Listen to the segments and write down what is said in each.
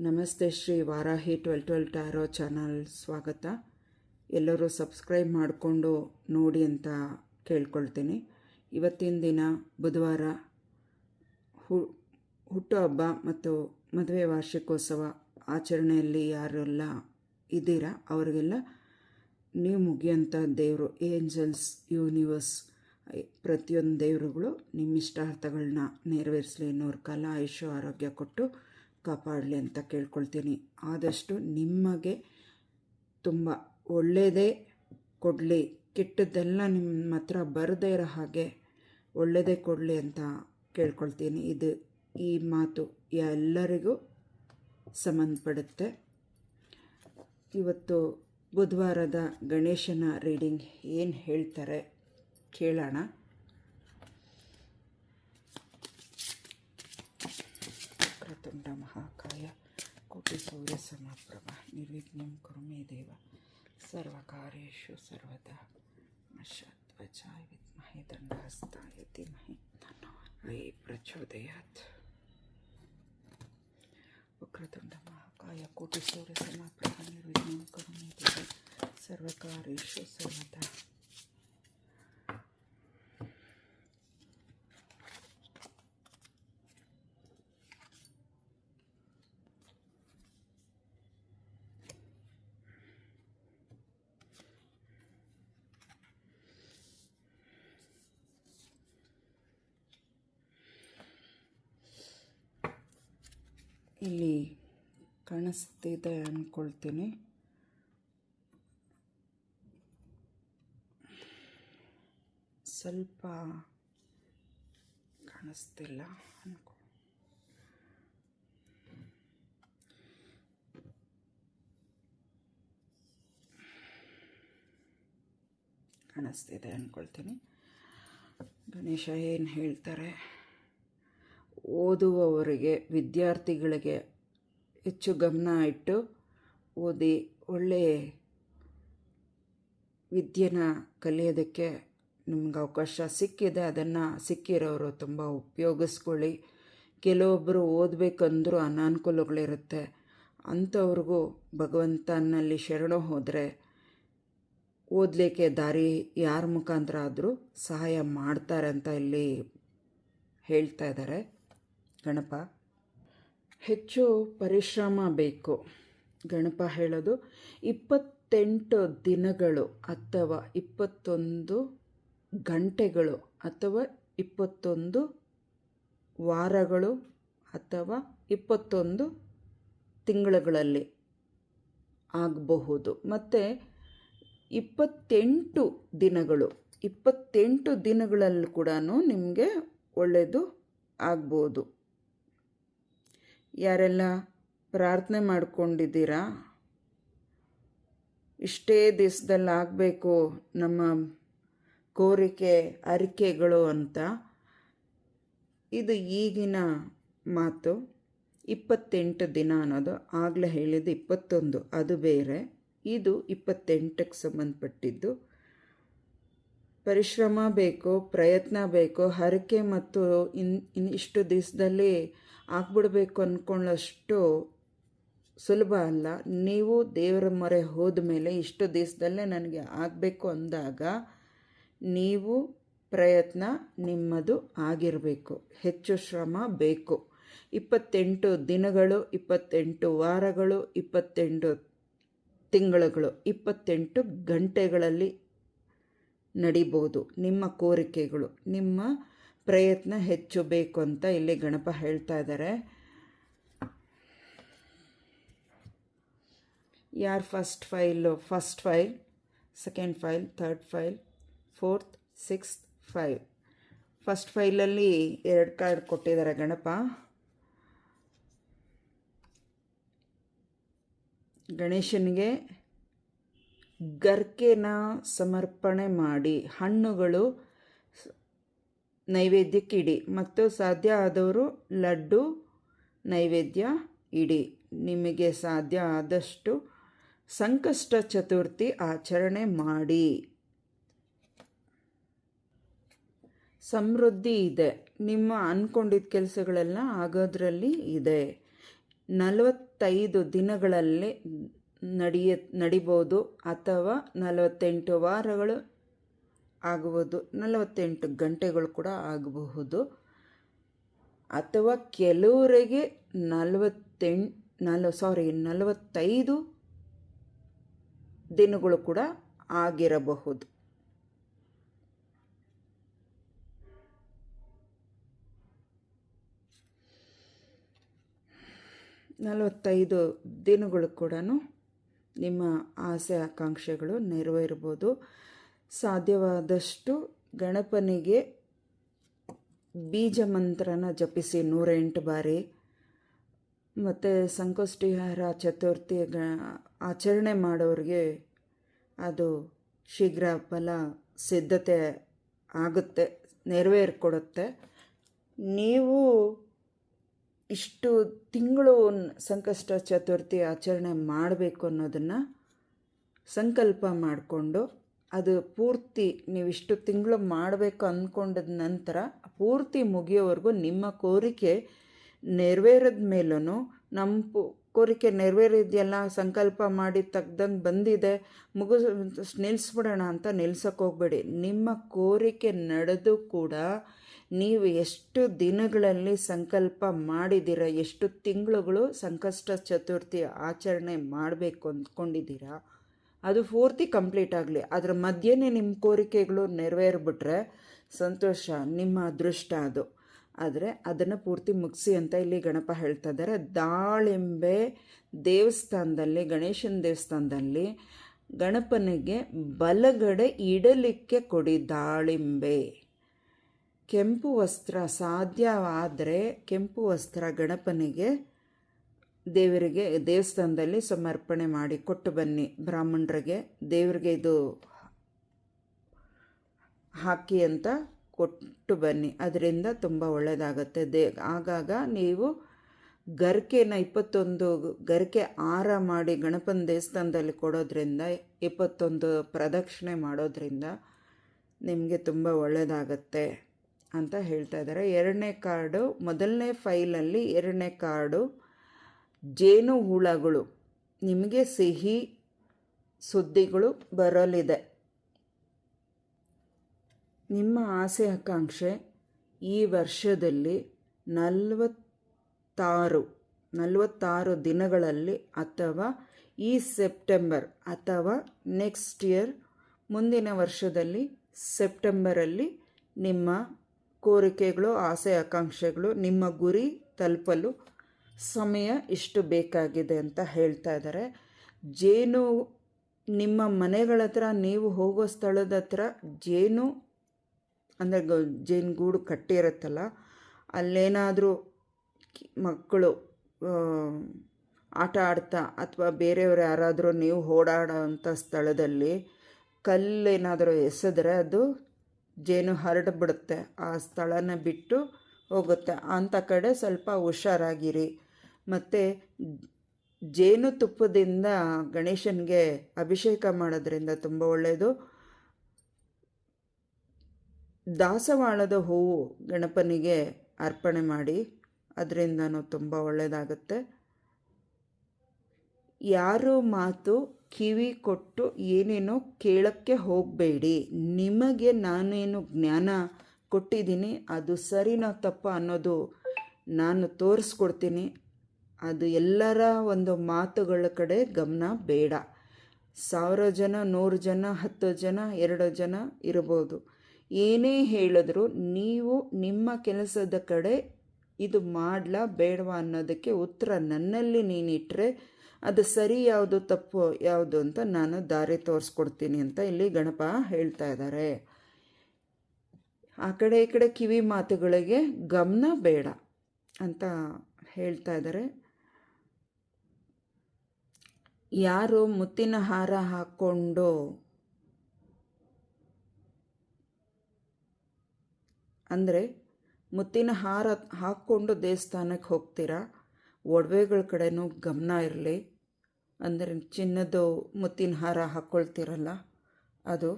ನಮಸ್ತೆ Shri Varahi 1212 taro channel ಸ್ವಾಗತ. ಎಲ್ಲರೂ ಸಬ್ಸ್ಕ್ರೈಬ್ ಮಾಡಿಕೊಂಡು ನೋಡಿ ಅಂತ ಕೇಳ್ಕೊಳ್ತೀನಿ. ಇವತ್ತಿನ ದಿನ ಬುಧವಾರ, ಹುಟ್ಟುಹಬ್ಬ ಮತ್ತು ಮದುವೆ ವಾರ್ಷಿಕೋತ್ಸವ ಆಚರಣೆಯಲ್ಲಿ ಯಾರೆಲ್ಲ ಇದ್ದೀರಾ ಅವರಿಗೆಲ್ಲ ನೀವು ಮುಗಿಯೋಂಥ ದೇವರು, ಏಂಜಲ್ಸ್, ಯೂನಿವರ್ಸ್, ಪ್ರತಿಯೊಂದು ದೇವರುಗಳು ನಿಮ್ಮ ಇಷ್ಟಾರ್ಥಗಳನ್ನ ನೆರವೇರಿಸಲಿ, 100 ಕಾಲ ಆಯುಷ್ಯ ಆರೋಗ್ಯ ಕೊಟ್ಟು ಕಾಪಾಡಲಿ ಅಂತ ಕೇಳ್ಕೊಳ್ತೀನಿ. ಆದಷ್ಟು ನಿಮಗೆ ತುಂಬ ಒಳ್ಳೆಯದೇ ಕೊಡಲಿ, ಕೆಟ್ಟದ್ದೆಲ್ಲ ನಿಮ್ಮ ಹತ್ರ ಬರದೇ ಇರೋ ಹಾಗೆ ಒಳ್ಳೆಯದೇ ಕೊಡಲಿ ಅಂತ ಕೇಳ್ಕೊಳ್ತೀನಿ. ಈ ಮಾತು ಎಲ್ಲರಿಗೂ ಸಂಬಂಧಪಡುತ್ತೆ. ಇವತ್ತು ಬುಧವಾರದ ಗಣೇಶನ ರೀಡಿಂಗ್ ಏನು ಹೇಳ್ತಾರೆ ಕೇಳೋಣ. ವಕ್ರತುಂಡ ಮಹಾಕಾಯ ಕೋಟಿ ಸೂರ್ಯ ಸಮಪ್ರಭ ನಿರ್ವಿಘ್ನಂ ಕುರು ಮೇ ದೇವ ಸರ್ವಕಾರ್ಯೇಷು ಸರ್ವದಾ ನಶ್ಯಧ್ವಜಾಯ ವಿದ್ಮಹೇ ದಂಡಹಸ್ತಾಯ ಧೀಮಹಿ ತನ್ನೋ ಪ್ರಚೋದಯಾತ್. ವಕ್ರತುಂಡ ಮಹಾಕಾಯ ಕೋಟಿ ಸೂರ್ಯ ಸಮಪ್ರಭ ನಿರ್ವಿಘ್ನಂ ಕುರು ಮೇ ದೇವ ಸರ್ವಕಾರ್ಯೇಷು ಸರ್ವದಾ. ಇಲ್ಲಿ ಕಾಣಿಸ್ತಿದೆ ಅಂದ್ಕೊಳ್ತೀನಿ. ಸ್ವಲ್ಪ ಕಾಣಿಸ್ತಿಲ್ಲ ಕಾಣಿಸ್ತಿದೆ ಅಂದ್ಕೊಳ್ತೀನಿ. ಗಣೇಶ ಏನು ಹೇಳ್ತಾರೆ? ಓದುವವರಿಗೆ, ವಿದ್ಯಾರ್ಥಿಗಳಿಗೆ ಹೆಚ್ಚು ಗಮನ ಇಟ್ಟು ಓದಿ ಒಳ್ಳೆಯ ವಿದ್ಯೆನ ಕಲಿಯೋದಕ್ಕೆ ನಿಮ್ಗೆ ಅವಕಾಶ ಸಿಕ್ಕಿದೆ. ಅದನ್ನು ಸಿಕ್ಕಿರೋರು ತುಂಬ ಉಪಯೋಗಿಸ್ಕೊಳ್ಳಿ. ಕೆಲವೊಬ್ಬರು ಓದಬೇಕಂದ್ರೂ ಅನಾನುಕೂಲಗಳಿರುತ್ತೆ. ಅಂಥವ್ರಿಗೂ ಭಗವಂತನಲ್ಲಿ ಶರಣು ಹೋದರೆ ಓದಲಿಕ್ಕೆ ದಾರಿ ಯಾರ ಮುಖಾಂತರ ಆದರೂ ಸಹಾಯ ಮಾಡ್ತಾರೆ ಅಂತ ಇಲ್ಲಿ ಹೇಳ್ತಾ ಇದ್ದಾರೆ ಗಣಪ. ಹೆಚ್ಚು ಪರಿಶ್ರಮ ಬೇಕು. ಗಣಪ ಹೇಳೋದು 28 ದಿನಗಳು ಅಥವಾ 21 ಗಂಟೆಗಳು ಅಥವಾ 21 ವಾರಗಳು ಅಥವಾ 21 ತಿಂಗಳುಗಳಲ್ಲಿ ಆಗಬಹುದು. ಮತ್ತು 28 ದಿನಗಳು, 28 ದಿನಗಳಲ್ಲಿ ಕೂಡ ನಿಮಗೆ ಒಳ್ಳೆಯದು ಆಗ್ಬೋದು. ಯಾರೆಲ್ಲ ಪ್ರಾರ್ಥನೆ ಮಾಡ್ಕೊಂಡಿದ್ದೀರಾ, ಇಷ್ಟೇ ದಿವಸದಲ್ಲಿ ಆಗಬೇಕು ನಮ್ಮ ಕೋರಿಕೆ ಅರಿಕೆಗಳು ಅಂತ, ಇದು ಈಗಿನ ಮಾತು. 28 ದಿನ ಅನ್ನೋದು ಆಗಲೇ ಹೇಳಿದ್ದು 21, ಅದು ಬೇರೆ. ಇದು 28ಕ್ಕೆ ಸಂಬಂಧಪಟ್ಟಿದ್ದು. ಪರಿಶ್ರಮ ಬೇಕು, ಪ್ರಯತ್ನ ಬೇಕು. ಹರಕೆ ಮತ್ತು ಇಷ್ಟು ದಿವಸದಲ್ಲಿ ಆಗ್ಬಿಡ್ಬೇಕು ಅಂದ್ಕೊಳ್ಳೋಷ್ಟು ಸುಲಭ ಅಲ್ಲ. ನೀವು ದೇವರ ಮೊರೆ ಹೋದ ಮೇಲೆ ಇಷ್ಟು ದಿವಸದಲ್ಲೇ ನನಗೆ ಆಗಬೇಕು ಅಂದಾಗ ನೀವು ಪ್ರಯತ್ನ ನಿಮ್ಮದು ಆಗಿರಬೇಕು. ಹೆಚ್ಚು ಶ್ರಮ ಬೇಕು. 28 ದಿನಗಳು, 28 ವಾರಗಳು, 28 ತಿಂಗಳುಗಳು, 28 ಗಂಟೆಗಳಲ್ಲಿ ನಡಿಬೋದು ನಿಮ್ಮ ಕೋರಿಕೆಗಳು. ನಿಮ್ಮ ಪ್ರಯತ್ನ ಹೆಚ್ಚು ಬೇಕು ಅಂತ ಇಲ್ಲಿ ಗಣಪ ಹೇಳ್ತಾ ಇದ್ದಾರೆ. ಯಾರು first file, second file, third file, 4th, 6th file. First ಫೈಲಲ್ಲಿ 2 ಕಾರ್ಡ್ ಕೊಟ್ಟಿದ್ದಾರೆ ಗಣಪ. ಗಣೇಶನಿಗೆ ಗರ್ಕೆನ ಸಮರ್ಪಣೆ ಮಾಡಿ, ಹಣ್ಣುಗಳು ನೈವೇದ್ಯಕ್ಕೆ ಇಡಿ ಮತ್ತು ಸಾಧ್ಯ ಆದವರು ಲಡ್ಡು ನೈವೇದ್ಯ ಇಡಿ. ನಿಮಗೆ ಸಾಧ್ಯ ಆದಷ್ಟು ಸಂಕಷ್ಟ ಚತುರ್ಥಿ ಆಚರಣೆ ಮಾಡಿ. ಸಮೃದ್ಧಿ ಇದೆ. ನಿಮ್ಮ ಅಂದ್ಕೊಂಡಿದ್ದ ಕೆಲಸಗಳೆಲ್ಲ ಆಗೋದ್ರಲ್ಲಿ ಇದೆ. 45 ದಿನಗಳಲ್ಲಿ ನಡಿಬೋದು, ಅಥವಾ 48 ವಾರಗಳು ಆಗಬಹುದು, 48 ಗಂಟೆಗಳು ಕೂಡ ಆಗಬಹುದು, ಅಥವಾ ಕೆಲವರಿಗೆ 45 ದಿನಗಳು ಕೂಡ ಆಗಿರಬಹುದು. ದಿನಗಳು ಕೂಡ ನಿಮ್ಮ ಆಸೆ ಆಕಾಂಕ್ಷೆಗಳು ನೆರವೇರ್ಬೋದು. ಸಾಧ್ಯವಾದಷ್ಟು ಗಣಪನಿಗೆ ಬೀಜ ಮಂತ್ರನ ಜಪಿಸಿ 108 ಬಾರಿ. ಮತ್ತು ಸಂಕಷ್ಟಿಹಾರ ಚತುರ್ಥಿ ಆಚರಣೆ ಮಾಡೋರಿಗೆ ಅದು ಶೀಘ್ರ ಫಲ ಸಿದ್ಧತೆ ಆಗುತ್ತೆ, ನೆರವೇರಿಕೊಡುತ್ತೆ. ನೀವು ಇಷ್ಟು ತಿಂಗಳು ಸಂಕಷ್ಟ ಚತುರ್ಥಿ ಆಚರಣೆ ಮಾಡಬೇಕು ಅನ್ನೋದನ್ನು ಸಂಕಲ್ಪ ಮಾಡಿಕೊಂಡು, ಅದು ಪೂರ್ತಿ ನೀವಿಷ್ಟು ತಿಂಗಳು ಮಾಡಬೇಕು ಅಂದ್ಕೊಂಡದ ನಂತರ ಪೂರ್ತಿ ಮುಗಿಯೋವರೆಗೂ ನಿಮ್ಮ ಕೋರಿಕೆ ನೆರವೇರಿದ ಮೇಲೂ ಕೋರಿಕೆ ನೆರವೇರಿದೆಯಲ್ಲ, ಸಂಕಲ್ಪ ಮಾಡಿ ತೆಗ್ದಂಗೆ ಬಂದಿದೆ, ನಿಲ್ಲಿಸ್ಬಿಡೋಣ ಅಂತ ನಿಲ್ಸಕ್ಕೆ ಹೋಗಬೇಡಿ. ನಿಮ್ಮ ಕೋರಿಕೆ ನಡೆದು ಕೂಡ ನೀವು ಎಷ್ಟು ದಿನಗಳಲ್ಲಿ ಸಂಕಲ್ಪ ಮಾಡಿದ್ದೀರ, ಎಷ್ಟು ತಿಂಗಳುಗಳು ಸಂಕಷ್ಟ ಚತುರ್ಥಿ ಆಚರಣೆ ಮಾಡಬೇಕು ಅಂದ್ಕೊಂಡಿದ್ದೀರಾ, ಅದು ಪೂರ್ತಿ ಕಂಪ್ಲೀಟ್ ಆಗಲಿ. ಅದರ ಮಧ್ಯೆನೇ ನಿಮ್ಮ ಕೋರಿಕೆಗಳು ನೆರವೇರಿಬಿಟ್ರೆ ಸಂತೋಷ, ನಿಮ್ಮ ಅದೃಷ್ಟ ಅದು. ಆದರೆ ಅದನ್ನು ಪೂರ್ತಿ ಮುಗಿಸಿ ಅಂತ ಇಲ್ಲಿ ಗಣಪ ಹೇಳ್ತಾ ಇದ್ದಾರೆ. ದಾಳಿಂಬೆ ದೇವಸ್ಥಾನದಲ್ಲಿ, ಗಣೇಶನ ದೇವಸ್ಥಾನದಲ್ಲಿ ಗಣಪನಿಗೆ ಬಲಗಡೆ ಇಡಲಿಕ್ಕೆ ಕೊಡಿ ದಾಳಿಂಬೆ. ಕೆಂಪು ವಸ್ತ್ರ, ಸಾಧ್ಯವಾದರೆ ಕೆಂಪು ವಸ್ತ್ರ ಗಣಪನಿಗೆ ದೇವರಿಗೆ ದೇವಸ್ಥಾನದಲ್ಲಿ ಸಮರ್ಪಣೆ ಮಾಡಿ ಕೊಟ್ಟು ಬನ್ನಿ. ಬ್ರಾಹ್ಮಣರಿಗೆ ದೇವರಿಗೆ ಇದು ಹಾಕಿ ಅಂತ ಕೊಟ್ಟು ಬನ್ನಿ, ಅದರಿಂದ ತುಂಬ ಒಳ್ಳೆಯದಾಗತ್ತೆ. ಆಗಾಗ ನೀವು ಗರಿಕೆನ 21 ಗರಿಕೆ ಹಾರ ಮಾಡಿ ಗಣಪನ ದೇವಸ್ಥಾನದಲ್ಲಿ ಕೊಡೋದ್ರಿಂದ, 21 ಪ್ರದಕ್ಷಿಣೆ ಮಾಡೋದ್ರಿಂದ ನಿಮಗೆ ತುಂಬ ಒಳ್ಳೆಯದಾಗತ್ತೆ ಅಂತ ಹೇಳ್ತಾ ಇದ್ದಾರೆ. 2ನೇ ಕಾರ್ಡು, ಮೊದಲನೇ ಫೈಲಲ್ಲಿ 2ನೇ ಕಾರ್ಡು ಜೇನು ಹುಳಗಳು. ನಿಮಗೆ ಸಿಹಿ ಸುದ್ದಿಗಳು ಬರಲಿದೆ. ನಿಮ್ಮ ಆಸೆ ಆಕಾಂಕ್ಷೆ ಈ ವರ್ಷದಲ್ಲಿ 46 ದಿನಗಳಲ್ಲಿ, ಅಥವಾ ಈ ಸೆಪ್ಟೆಂಬರ್ ಅಥವಾ ನೆಕ್ಸ್ಟ್ ಇಯರ್ ಮುಂದಿನ ವರ್ಷದಲ್ಲಿ ಸೆಪ್ಟೆಂಬರಲ್ಲಿ ನಿಮ್ಮ ಕೋರಿಕೆಗಳು, ಆಸೆ ಆಕಾಂಕ್ಷೆಗಳು, ನಿಮ್ಮ ಗುರಿ ತಲುಪಲು ಸಮಯ ಇಷ್ಟು ಬೇಕಾಗಿದೆ ಅಂತ ಹೇಳ್ತಾ ಇದ್ದಾರೆ. ಜೇನು, ನಿಮ್ಮ ಮನೆಗಳ ಹತ್ರ, ನೀವು ಹೋಗೋ ಸ್ಥಳದ ಹತ್ರ ಜೇನು ಅಂದರೆ ಜೇನುಗೂಡು ಕಟ್ಟಿರುತ್ತಲ್ಲ, ಅಲ್ಲೇನಾದರೂ ಮಕ್ಕಳು ಆಟ ಆಡ್ತಾ ಅಥವಾ ಬೇರೆಯವರು ಯಾರಾದರೂ ನೀವು ಓಡಾಡೋ ಅಂಥ ಸ್ಥಳದಲ್ಲಿ ಕಲ್ಲೇನಾದರೂ ಎಸೆದ್ರೆ ಅದು ಜೇನು ಹರಡಿಬಿಡುತ್ತೆ, ಆ ಸ್ಥಳನ ಬಿಟ್ಟು ಹೋಗುತ್ತೆ. ಅಂಥ ಕಡೆ ಸ್ವಲ್ಪ ಹುಷಾರಾಗಿರಿ. ಮತ್ತು ಜೇನುತುಪ್ಪದಿಂದ ಗಣೇಶನಿಗೆ ಅಭಿಷೇಕ ಮಾಡೋದ್ರಿಂದ ತುಂಬ ಒಳ್ಳೆಯದು. ದಾಸವಾಳದ ಹೂವು ಗಣಪನಿಗೆ ಅರ್ಪಣೆ ಮಾಡಿ, ಅದರಿಂದನೂ ತುಂಬ ಒಳ್ಳೆಯದಾಗುತ್ತೆ. ಯಾರು ಮಾತು ಕಿವಿ ಕೊಟ್ಟು ಏನೇನೋ ಕೇಳೋಕ್ಕೆ ಹೋಗಬೇಡಿ. ನಿಮಗೆ ನಾನೇನು ಜ್ಞಾನ ಕೊಟ್ಟಿದ್ದೀನಿ, ಅದು ಸರಿನೋ ತಪ್ಪ ಅನ್ನೋದು ನಾನು ತೋರಿಸ್ಕೊಡ್ತೀನಿ. ಅದು ಎಲ್ಲರ ಒಂದು ಮಾತುಗಳ ಕಡೆ ಗಮನ ಬೇಡ. 1000 ಜನ, 100 ಜನ, 10 ಜನ, 2 ಜನ ಇರ್ಬೋದು. ಏನೇ ಹೇಳಿದ್ರು ನೀವು ನಿಮ್ಮ ಕೆಲಸದ ಕಡೆ ಇದು ಮಾಡಲಾ ಬೇಡವಾ ಅನ್ನೋದಕ್ಕೆ ಉತ್ತರ ನನ್ನಲ್ಲಿ ನೀನಿಟ್ಟರೆ ಅದು ಸರಿ ಯಾವುದು ತಪ್ಪು ಯಾವುದು ಅಂತ ನಾನು ದಾರಿ ತೋರಿಸ್ಕೊಡ್ತೀನಿ ಅಂತ ಇಲ್ಲಿ ಗಣಪ ಹೇಳ್ತಾ ಇದ್ದಾರೆ. ಆ ಕಡೆ ಈ ಕಡೆ ಕಿವಿ ಮಾತುಗಳಿಗೆ ಗಮನ ಬೇಡ ಅಂತ ಹೇಳ್ತಾ ಇದ್ದಾರೆ. ಯಾರು ಮುತ್ತಿನ ಹಾರ ಹಾಕ್ಕೊಂಡು ಅಂದರೆ ಮುತ್ತಿನ ಹಾರ ಹಾಕ್ಕೊಂಡು ದೇವಸ್ಥಾನಕ್ಕೆ ಹೋಗ್ತೀರಾ, ಒಡವೆಗಳ ಕಡೆನೂ ಗಮನ ಇರಲಿ. ಅಂದರೆ ಚಿನ್ನದ ಮುತ್ತಿನ ಹಾರ ಹಾಕ್ಕೊಳ್ತೀರಲ್ಲ ಅದು.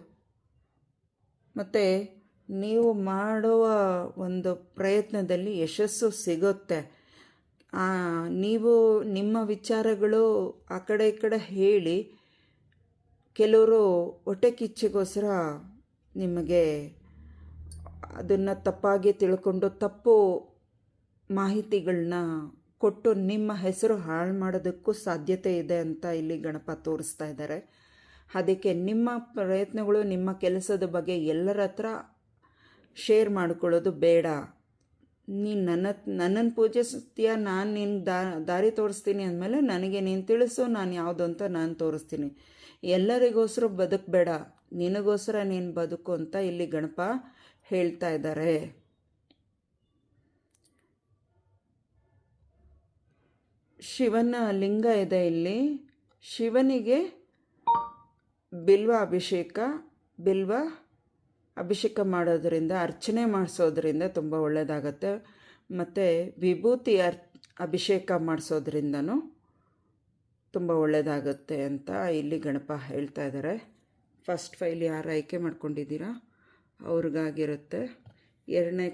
ಮತ್ತು ನೀವು ಮಾಡುವ ಒಂದು ಪ್ರಯತ್ನದಲ್ಲಿ ಯಶಸ್ಸು ಸಿಗುತ್ತೆ. ನೀವು ನಿಮ್ಮ ವಿಚಾರಗಳು ಆ ಕಡೆ ಈ ಕಡೆ ಹೇಳಿ ಕೆಲವರು ಹೊಟ್ಟೆ ಕಿಚ್ಚಿಗೋಸ್ಕರ ನಿಮಗೆ ಅದನ್ನು ತಪ್ಪಾಗಿ ತಿಳ್ಕೊಂಡು ತಪ್ಪು ಮಾಹಿತಿಗಳನ್ನ ಕೊಟ್ಟು ನಿಮ್ಮ ಹೆಸರು ಹಾಳು ಮಾಡೋದಕ್ಕೂ ಸಾಧ್ಯತೆ ಇದೆ ಅಂತ ಇಲ್ಲಿ ಗಣಪ ತೋರಿಸ್ತಾ ಇದ್ದಾರೆ. ಅದಕ್ಕೆ ನಿಮ್ಮ ಪ್ರಯತ್ನಗಳು ನಿಮ್ಮ ಕೆಲಸದ ಬಗ್ಗೆ ಎಲ್ಲರ ಹತ್ರ ಶೇರ್ ಮಾಡ್ಕೊಳ್ಳೋದು ಬೇಡ. ನೀನು ನನ್ನನ್ನು ಪೂಜಿಸ್ತೀಯ, ನಾನು ನಿನ್ನ ದಾರಿ ತೋರಿಸ್ತೀನಿ ಅಂದಮೇಲೆ ನನಗೆ ನೀನು ತಿಳಿಸು, ನಾನು ಯಾವುದು ಅಂತ ನಾನು ತೋರಿಸ್ತೀನಿ. ಎಲ್ಲರಿಗೋಸ್ಕರ ಬದುಕಬೇಡ, ನಿನಗೋಸ್ಕರ ನೀನು ಬದುಕು ಅಂತ ಇಲ್ಲಿ ಗಣಪ ಹೇಳ್ತಾ ಇದ್ದಾರೆ. ಶಿವನ ಲಿಂಗ ಇದೆ ಇಲ್ಲಿ. ಶಿವನಿಗೆ ಬಿಲ್ವ ಅಭಿಷೇಕ ಮಾಡೋದ್ರಿಂದ, ಅರ್ಚನೆ ಮಾಡಿಸೋದ್ರಿಂದ ತುಂಬ ಒಳ್ಳೆಯದಾಗತ್ತೆ. ಮತ್ತು ವಿಭೂತಿ ಅಭಿಷೇಕ ಮಾಡಿಸೋದ್ರಿಂದನೂ ತುಂಬ ಒಳ್ಳೆಯದಾಗುತ್ತೆ ಅಂತ ಇಲ್ಲಿ ಗಣಪ ಹೇಳ್ತಾ ಇದ್ದಾರೆ. ಫಸ್ಟ್ ಫೈಲ್ ಯಾರು ಆಯ್ಕೆ ಮಾಡ್ಕೊಂಡಿದ್ದೀರಾ ಅವ್ರಿಗಾಗಿರುತ್ತೆ. ಎರಡನೇ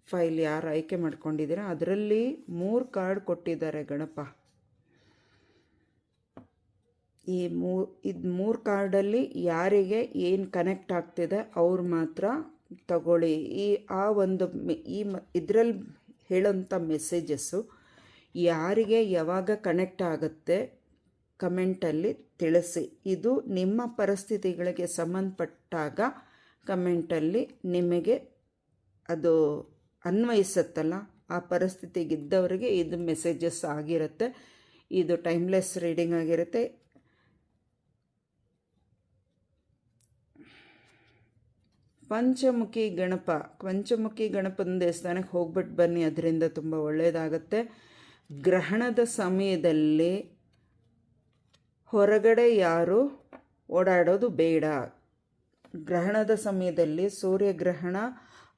ಫೈಲ್ ಯಾರು ಆಯ್ಕೆ ಮಾಡ್ಕೊಂಡಿದ್ದೀರಾ ಅದರಲ್ಲಿ 3 ಕಾರ್ಡ್ ಕೊಟ್ಟಿದ್ದಾರೆ ಗಣಪ. ಇದು 3 ಕಾರ್ಡಲ್ಲಿ ಯಾರಿಗೆ ಏನು ಕನೆಕ್ಟ್ ಆಗ್ತಿದೆ ಅವ್ರು ಮಾತ್ರ ತಗೊಳ್ಳಿ. ಇದರಲ್ಲಿ ಹೇಳೋಂಥ ಮೆಸೇಜಸ್ಸು ಯಾರಿಗೆ ಯಾವಾಗ ಕನೆಕ್ಟ್ ಆಗುತ್ತೆ ಕಮೆಂಟಲ್ಲಿ ತಿಳಿಸಿ. ಇದು ನಿಮ್ಮ ಪರಿಸ್ಥಿತಿಗಳಿಗೆ ಸಂಬಂಧಪಟ್ಟಾಗ ಕಮೆಂಟಲ್ಲಿ ನಿಮಗೆ ಅದು ಅನ್ವಯಿಸುತ್ತಲ್ಲ, ಆ ಪರಿಸ್ಥಿತಿಗಿದ್ದವರಿಗೆ ಇದು ಮೆಸೇಜಸ್ ಆಗಿರುತ್ತೆ. ಇದು ಟೈಮ್ಲೆಸ್ ರೀಡಿಂಗ್ ಆಗಿರುತ್ತೆ. ಪಂಚಮುಖಿ ಗಣಪನ ದೇವಸ್ಥಾನಕ್ಕೆ ಹೋಗ್ಬಿಟ್ಟು ಬನ್ನಿ, ಅದರಿಂದ ತುಂಬ ಒಳ್ಳೆಯದಾಗತ್ತೆ. ಗ್ರಹಣದ ಸಮಯದಲ್ಲಿ ಹೊರಗಡೆ ಯಾರು ಓಡಾಡೋದು ಬೇಡ. ಗ್ರಹಣದ ಸಮಯದಲ್ಲಿ ಸೂರ್ಯಗ್ರಹಣ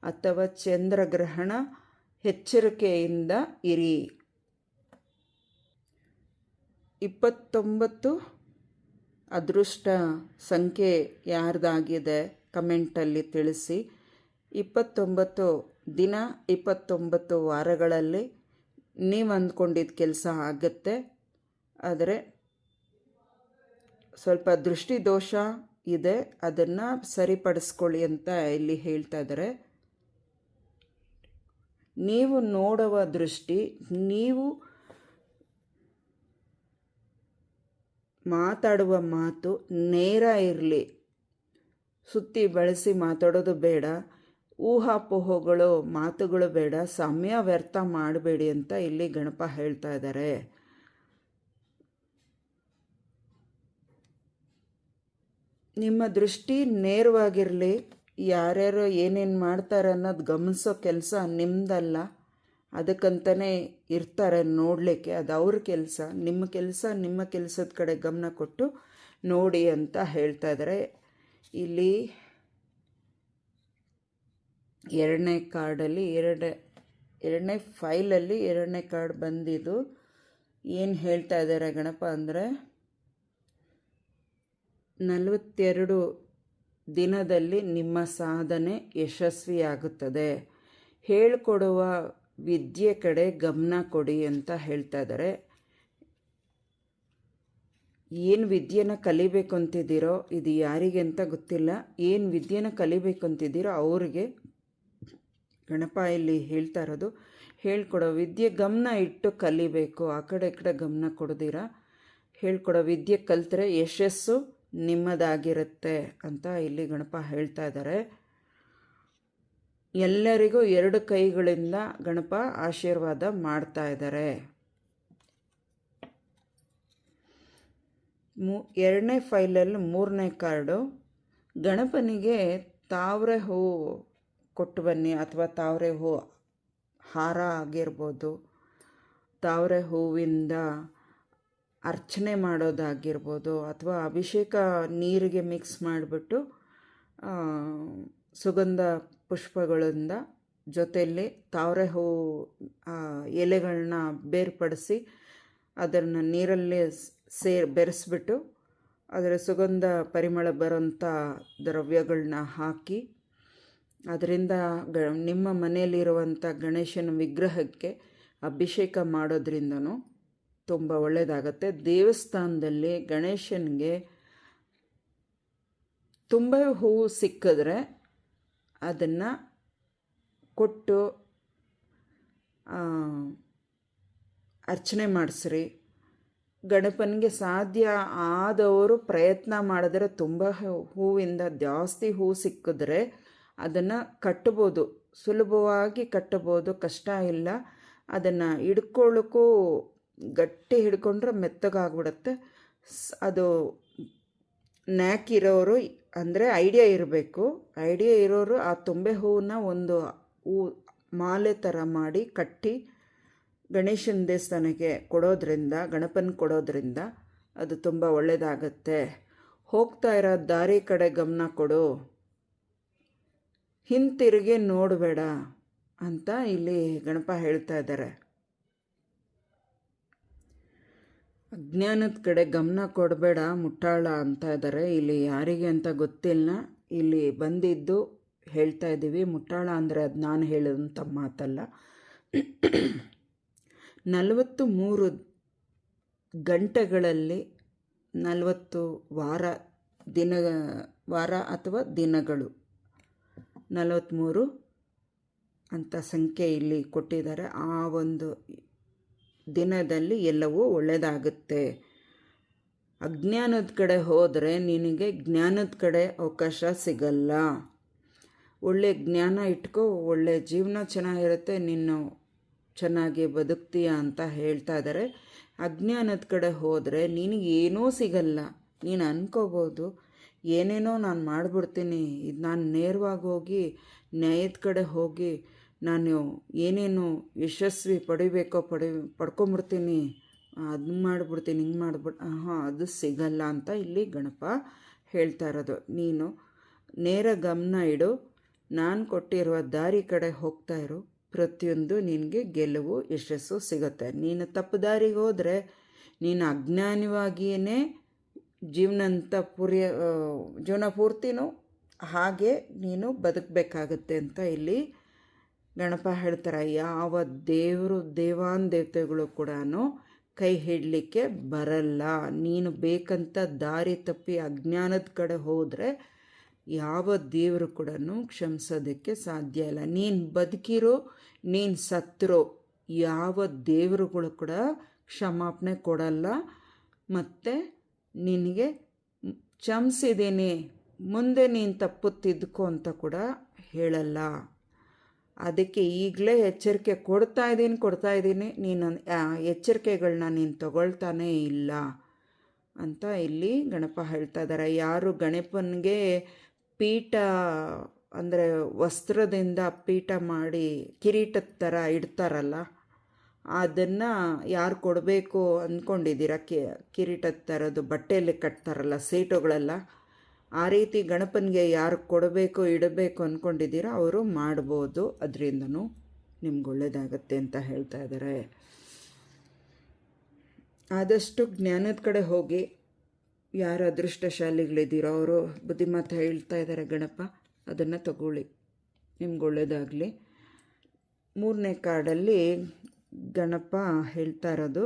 ಅಥವಾ ಚಂದ್ರಗ್ರಹಣ, ಎಚ್ಚರಿಕೆಯಿಂದ ಇರಿ. 29 ಅದೃಷ್ಟ ಸಂಖ್ಯೆ ಯಾರ್ದಾಗಿದೆ ಕಮೆಂಟಲ್ಲಿ ತಿಳಿಸಿ. 29 ದಿನ 29 ವಾರಗಳಲ್ಲಿ ನೀವು ಅಂದ್ಕೊಂಡಿದ್ದ ಕೆಲಸ ಆಗುತ್ತೆ. ಆದರೆ ಸ್ವಲ್ಪ ದೃಷ್ಟಿ ದೋಷ ಇದೆ, ಅದನ್ನು ಸರಿಪಡಿಸ್ಕೊಳ್ಳಿ ಅಂತ ಇಲ್ಲಿ ಹೇಳ್ತಾ ಇದ್ದಾರೆ. ನೀವು ನೋಡುವ ದೃಷ್ಟಿ, ನೀವು ಮಾತಾಡುವ ಮಾತು ನೇರ ಇರಲಿ. ಸುತ್ತಿ ಬಳಸಿ ಮಾತಾಡೋದು ಬೇಡ. ಊಹಾಪೋಹಗಳು ಮಾತುಗಳು ಬೇಡ. ಸಮಯ ವ್ಯರ್ಥ ಮಾಡಬೇಡಿ ಅಂತ ಇಲ್ಲಿ ಗಣಪ ಹೇಳ್ತಾ ಇದ್ದಾರೆ. ನಿಮ್ಮ ದೃಷ್ಟಿ ನೇರವಾಗಿರಲಿ. ಯಾರ್ಯಾರು ಏನೇನು ಮಾಡ್ತಾರೆ ಅನ್ನೋದು ಗಮನಿಸೋ ಕೆಲಸ ನಿಮ್ಮದಲ್ಲ. ಅದಕ್ಕಂತಲೇ ಇರ್ತಾರೆ ನೋಡಲಿಕ್ಕೆ, ಅದು ಅವ್ರ ಕೆಲಸ. ನಿಮ್ಮ ಕೆಲಸದ ಕಡೆ ಗಮನ ಕೊಟ್ಟು ನೋಡಿ ಅಂತ ಹೇಳ್ತಾ ಇದ್ದಾರೆ. ಇಲ್ಲಿ ಎರಡನೇ ಕಾರ್ಡಲ್ಲಿ ಎರಡನೇ ಫೈಲಲ್ಲಿ ಎರಡನೇ ಕಾರ್ಡ್ ಬಂದಿದ್ದು ಏನು ಹೇಳ್ತಾ ಇದ್ದಾರೆ ಗಣಪ ಅಂದರೆ 42 ದಿನದಲ್ಲಿ ನಿಮ್ಮ ಸಾಧನೆ ಯಶಸ್ವಿಯಾಗುತ್ತದೆ. ಹೇಳಿಕೊಡುವ ವಿದ್ಯೆ ಕಡೆ ಗಮನ ಕೊಡಿ ಅಂತ ಹೇಳ್ತಾ ಇದ್ದಾರೆ. ಏನು ವಿದ್ಯೆನ ಕಲಿಬೇಕು ಅಂತಿದ್ದೀರೋ, ಇದು ಯಾರಿಗೆ ಅಂತ ಗೊತ್ತಿಲ್ಲ, ಏನು ವಿದ್ಯೆನ ಕಲಿಬೇಕು ಅಂತಿದ್ದೀರೋ ಅವ್ರಿಗೆ ಗಣಪ ಇಲ್ಲಿ ಹೇಳ್ತಾ ಇರೋದು. ಹೇಳ್ಕೊಡೋ ವಿದ್ಯೆ ಗಮನ ಇಟ್ಟು ಕಲಿಬೇಕು, ಆ ಕಡೆ ಈ ಕಡೆ ಗಮನ ಕೊಡದಿರ ಹೇಳ್ಕೊಡೋ ವಿದ್ಯೆ ಕಲಿತ್ರೆ ಯಶಸ್ಸು ನಿಮ್ಮದಾಗಿರುತ್ತೆ ಅಂತ ಇಲ್ಲಿ ಗಣಪ ಹೇಳ್ತಾ ಇದ್ದಾರೆ. ಎಲ್ಲರಿಗೂ 2 ಕೈಗಳಿಂದ ಗಣಪ ಆಶೀರ್ವಾದ ಮಾಡ್ತಾ ಇದ್ದಾರೆ. ಎರಡನೇ ಫೈಲಲ್ಲಿ 3ನೇ ಕಾರ್ಡು, ಗಣಪನಿಗೆ ತಾವರೆ ಹೂವು ಕೊಟ್ಟು ಬನ್ನಿ, ಅಥವಾ ತಾವರೆ ಹೂವು ಹಾರ ಆಗಿರ್ಬೋದು, ತಾವರೆ ಹೂವಿಂದ ಅರ್ಚನೆ ಮಾಡೋದಾಗಿರ್ಬೋದು, ಅಥವಾ ಅಭಿಷೇಕ ನೀರಿಗೆ ಮಿಕ್ಸ್ ಮಾಡಿಬಿಟ್ಟು ಸುಗಂಧ ಪುಷ್ಪಗಳಿಂದ ಜೊತೆಯಲ್ಲಿ ತಾವರೆ ಹೂವು ಎಲೆಗಳನ್ನ ಬೇರ್ಪಡಿಸಿ ಅದನ್ನು ನೀರಲ್ಲಿ ಬೆರೆಸ್ಬಿಟ್ಟು ಅದರ ಸುಗಂಧ ಪರಿಮಳ ಬರೋಂಥ ದ್ರವ್ಯಗಳನ್ನ ಹಾಕಿ ಅದರಿಂದ ನಿಮ್ಮ ಮನೆಯಲ್ಲಿರುವಂಥ ಗಣೇಶನ ವಿಗ್ರಹಕ್ಕೆ ಅಭಿಷೇಕ ಮಾಡೋದ್ರಿಂದನೂ ತುಂಬ ಒಳ್ಳೆಯದಾಗತ್ತೆ. ದೇವಸ್ಥಾನದಲ್ಲಿ ಗಣೇಶನಿಗೆ ತುಂಬ ಹೂವು ಸಿಕ್ಕಿದ್ರೆ ಅದನ್ನು ಕೊಟ್ಟು ಅರ್ಚನೆ ಮಾಡಿಸ್ರಿ. ಗಣಪನಿಗೆ ಸಾಧ್ಯ ಆದವರು ಪ್ರಯತ್ನ ಮಾಡಿದ್ರೆ ತುಂಬ ಹೂವಿಂದ ಜಾಸ್ತಿ ಹೂವು ಸಿಕ್ಕಿದ್ರೆ ಅದನ್ನು ಕಟ್ಬೋದು, ಸುಲಭವಾಗಿ ಕಟ್ಟಬೋದು, ಕಷ್ಟ ಇಲ್ಲ. ಅದನ್ನು ಹಿಡ್ಕೊಳ್ಳೋಕ್ಕೂ ಗಟ್ಟಿ ಹಿಡ್ಕೊಂಡ್ರೆ ಮೆತ್ತಗಾಗ್ಬಿಡುತ್ತೆ. ಅದು ನ್ಯಾಕ್ ಇರೋರು ಅಂದರೆ ಐಡಿಯಾ ಇರಬೇಕು. ಐಡಿಯಾ ಇರೋರು ಆ ತುಂಬೆ ಹೂವನ್ನ ಒಂದು ಹೂ ಮಾಲೆ ಥರ ಮಾಡಿ ಕಟ್ಟಿ ಗಣೇಶನ ದೇವಸ್ಥಾನಕ್ಕೆ ಕೊಡೋದ್ರಿಂದ, ಗಣಪನ ಕೊಡೋದ್ರಿಂದ ಅದು ತುಂಬ ಒಳ್ಳೆಯದಾಗತ್ತೆ. ಹೋಗ್ತಾ ಇರೋ ದಾರಿ ಕಡೆ ಗಮನ ಕೊಡು, ಹಿಂತಿರುಗಿ ನೋಡಬೇಡ ಅಂತ ಇಲ್ಲಿ ಗಣಪ ಹೇಳ್ತಾ ಇದ್ದಾರೆ. ಅಜ್ಞಾನದ ಕಡೆ ಗಮನ ಕೊಡಬೇಡ ಮುಟ್ಟಾಳ ಅಂತ ಇದ್ದಾರೆ. ಇಲ್ಲಿ ಯಾರಿಗೆ ಅಂತ ಗೊತ್ತಿಲ್ಲ, ಇಲ್ಲಿ ಬಂದಿದ್ದು ಹೇಳ್ತಾ ಇದ್ದೀವಿ. ಮುಟ್ಟಾಳ ಅಂದರೆ ಅದು ನಾನು ಹೇಳಿದಂಥ ಮಾತಲ್ಲ. 43 ಗಂಟೆಗಳಲ್ಲಿ 40 ವಾರ ಅಥವಾ ದಿನಗಳು 43 ಅಂತ ಸಂಖ್ಯೆ ಇಲ್ಲಿ ಕೊಟ್ಟಿದ್ದಾರೆ. ಆ ಒಂದು ದಿನದಲ್ಲಿ ಎಲ್ಲವೂ ಒಳ್ಳೆಯದಾಗುತ್ತೆ. ಅಜ್ಞಾನದ ಕಡೆ ಹೋದರೆ ನಿನಗೆ ಜ್ಞಾನದ ಕಡೆ ಅವಕಾಶ ಸಿಗಲ್ಲ. ಒಳ್ಳೆ ಜ್ಞಾನ ಇಟ್ಕೋ, ಒಳ್ಳೆ ಜೀವನ ಚೆನ್ನಾಗಿರುತ್ತೆ, ನೀನು ಚೆನ್ನಾಗಿ ಬದುಕ್ತೀಯ ಅಂತ ಹೇಳ್ತಾ ಇದ್ದಾರೆ. ಅಜ್ಞಾನದ ಕಡೆ ಹೋದರೆ ನಿನಗೇನೂ ಸಿಗಲ್ಲ. ನೀನು ಅನ್ಕೋಬೋದು ಏನೇನೋ ನಾನು ಮಾಡಿಬಿಡ್ತೀನಿ, ಇದು ನಾನು ನೇರವಾಗಿ ಹೋಗಿ ನ್ಯಾಯದ ಕಡೆ ಹೋಗಿ ನಾನು ಏನೇನು ಯಶಸ್ವಿ ಪಡ್ಕೊಂಬಿಡ್ತೀನಿ, ಅದನ್ನ ಮಾಡಿಬಿಡ್ತೀನಿ, ಹಿಂಗೆ ಮಾಡಿಬಿಟ್ಟು ಅದು ಸಿಗಲ್ಲ ಅಂತ ಇಲ್ಲಿ ಗಣಪ ಹೇಳ್ತಾ ಇರೋದು. ನೀನು ನೇರ ಗಮನ ಇಡು, ನಾನು ಕೊಟ್ಟಿರುವ ದಾರಿ ಕಡೆ ಹೋಗ್ತಾ ಇರು, ಪ್ರತಿಯೊಂದು ನಿನಗೆ ಗೆಲುವು ಯಶಸ್ಸು ಸಿಗುತ್ತೆ. ನೀನು ತಪ್ಪು ದಾರಿಗೆ ಹೋದರೆ ನೀನು ಅಜ್ಞಾನವಾಗಿಯೇ ಜೀವನ ಪೂರ್ತಿನೂ ಹಾಗೆ ನೀನು ಬದುಕಬೇಕಾಗತ್ತೆ ಅಂತ ಇಲ್ಲಿ ಗಣಪ ಹೇಳ್ತಾರೆ. ಯಾವ ದೇವತೆಗಳು ಕೂಡ ಕೈ ಹಿಡಲಿಕ್ಕೆ ಬರಲ್ಲ. ನೀನು ಬೇಕಂತ ದಾರಿ ತಪ್ಪಿ ಅಜ್ಞಾನದ ಕಡೆ ಹೋದರೆ ಯಾವ ದೇವರು ಕೂಡ ಕ್ಷಮಿಸೋದಕ್ಕೆ ಸಾಧ್ಯ ಇಲ್ಲ. ನೀನು ಬದುಕಿರೋ ನೀನು ಸತ್ತರೋ ಯಾವ ದೇವರುಗಳು ಕೂಡ ಕ್ಷಮಾಪಣೆ ಕೊಡಲ್ಲ. ಮತ್ತು ನಿನಗೆ ಕ್ಷಮಿಸಿದ್ದೀನಿ, ಮುಂದೆ ನೀನು ತಪ್ಪು ತಿದ್ದುಕೋ ಅಂತ ಕೂಡ ಹೇಳಲ್ಲ. ಅದಕ್ಕೆ ಈಗಲೇ ಎಚ್ಚರಿಕೆ ಕೊಡ್ತಾ ಇದ್ದೀನಿ, ನೀನು ಎಚ್ಚರಿಕೆಗಳನ್ನ ನೀನು ತಗೊಳ್ತಾನೇ ಇಲ್ಲ ಅಂತ ಇಲ್ಲಿ ಗಣಪ ಹೇಳ್ತಾ ಇದ್ದಾರೆ. ಯಾರು ಗಣಪನಿಗೆ ಪೀಠ ಅಂದರೆ ವಸ್ತ್ರದಿಂದ ಪೀಠ ಮಾಡಿ ಕಿರೀಟದ ಥರ ಇಡ್ತಾರಲ್ಲ, ಅದನ್ನು ಯಾರು ಕೊಡಬೇಕು ಅಂದ್ಕೊಂಡಿದ್ದೀರ? ಕಿರೀಟದ ಥರದ್ದು ಬಟ್ಟೆಯಲ್ಲಿ ಕಟ್ತಾರಲ್ಲ ಸೀಟುಗಳೆಲ್ಲ, ಆ ರೀತಿ ಗಣಪನಿಗೆ ಯಾರು ಕೊಡಬೇಕು ಇಡಬೇಕು ಅಂದ್ಕೊಂಡಿದ್ದೀರ ಅವರು ಮಾಡ್ಬೋದು. ಅದರಿಂದನೂ ನಿಮ್ಗೆ ಒಳ್ಳೆಯದಾಗತ್ತೆ ಅಂತ ಹೇಳ್ತಾ ಇದ್ದಾರೆ. ಆದಷ್ಟು ಜ್ಞಾನದ ಕಡೆ ಹೋಗಿ, ಯಾರು ಅದೃಷ್ಟಶಾಲಿಗಳಿದ್ದೀರೋ ಅವರು ಬುದ್ಧಿಮಾತು ಹೇಳ್ತಾ ಇದ್ದಾರೆ ಗಣಪ, ಅದನ್ನು ತಗೊಳ್ಳಿ, ನಿಮ್ಗೆ ಒಳ್ಳೆಯದಾಗಲಿ. 3ನೇ ಕಾರ್ಡಲ್ಲಿ ಗಣಪ ಹೇಳ್ತಾ ಇರೋದು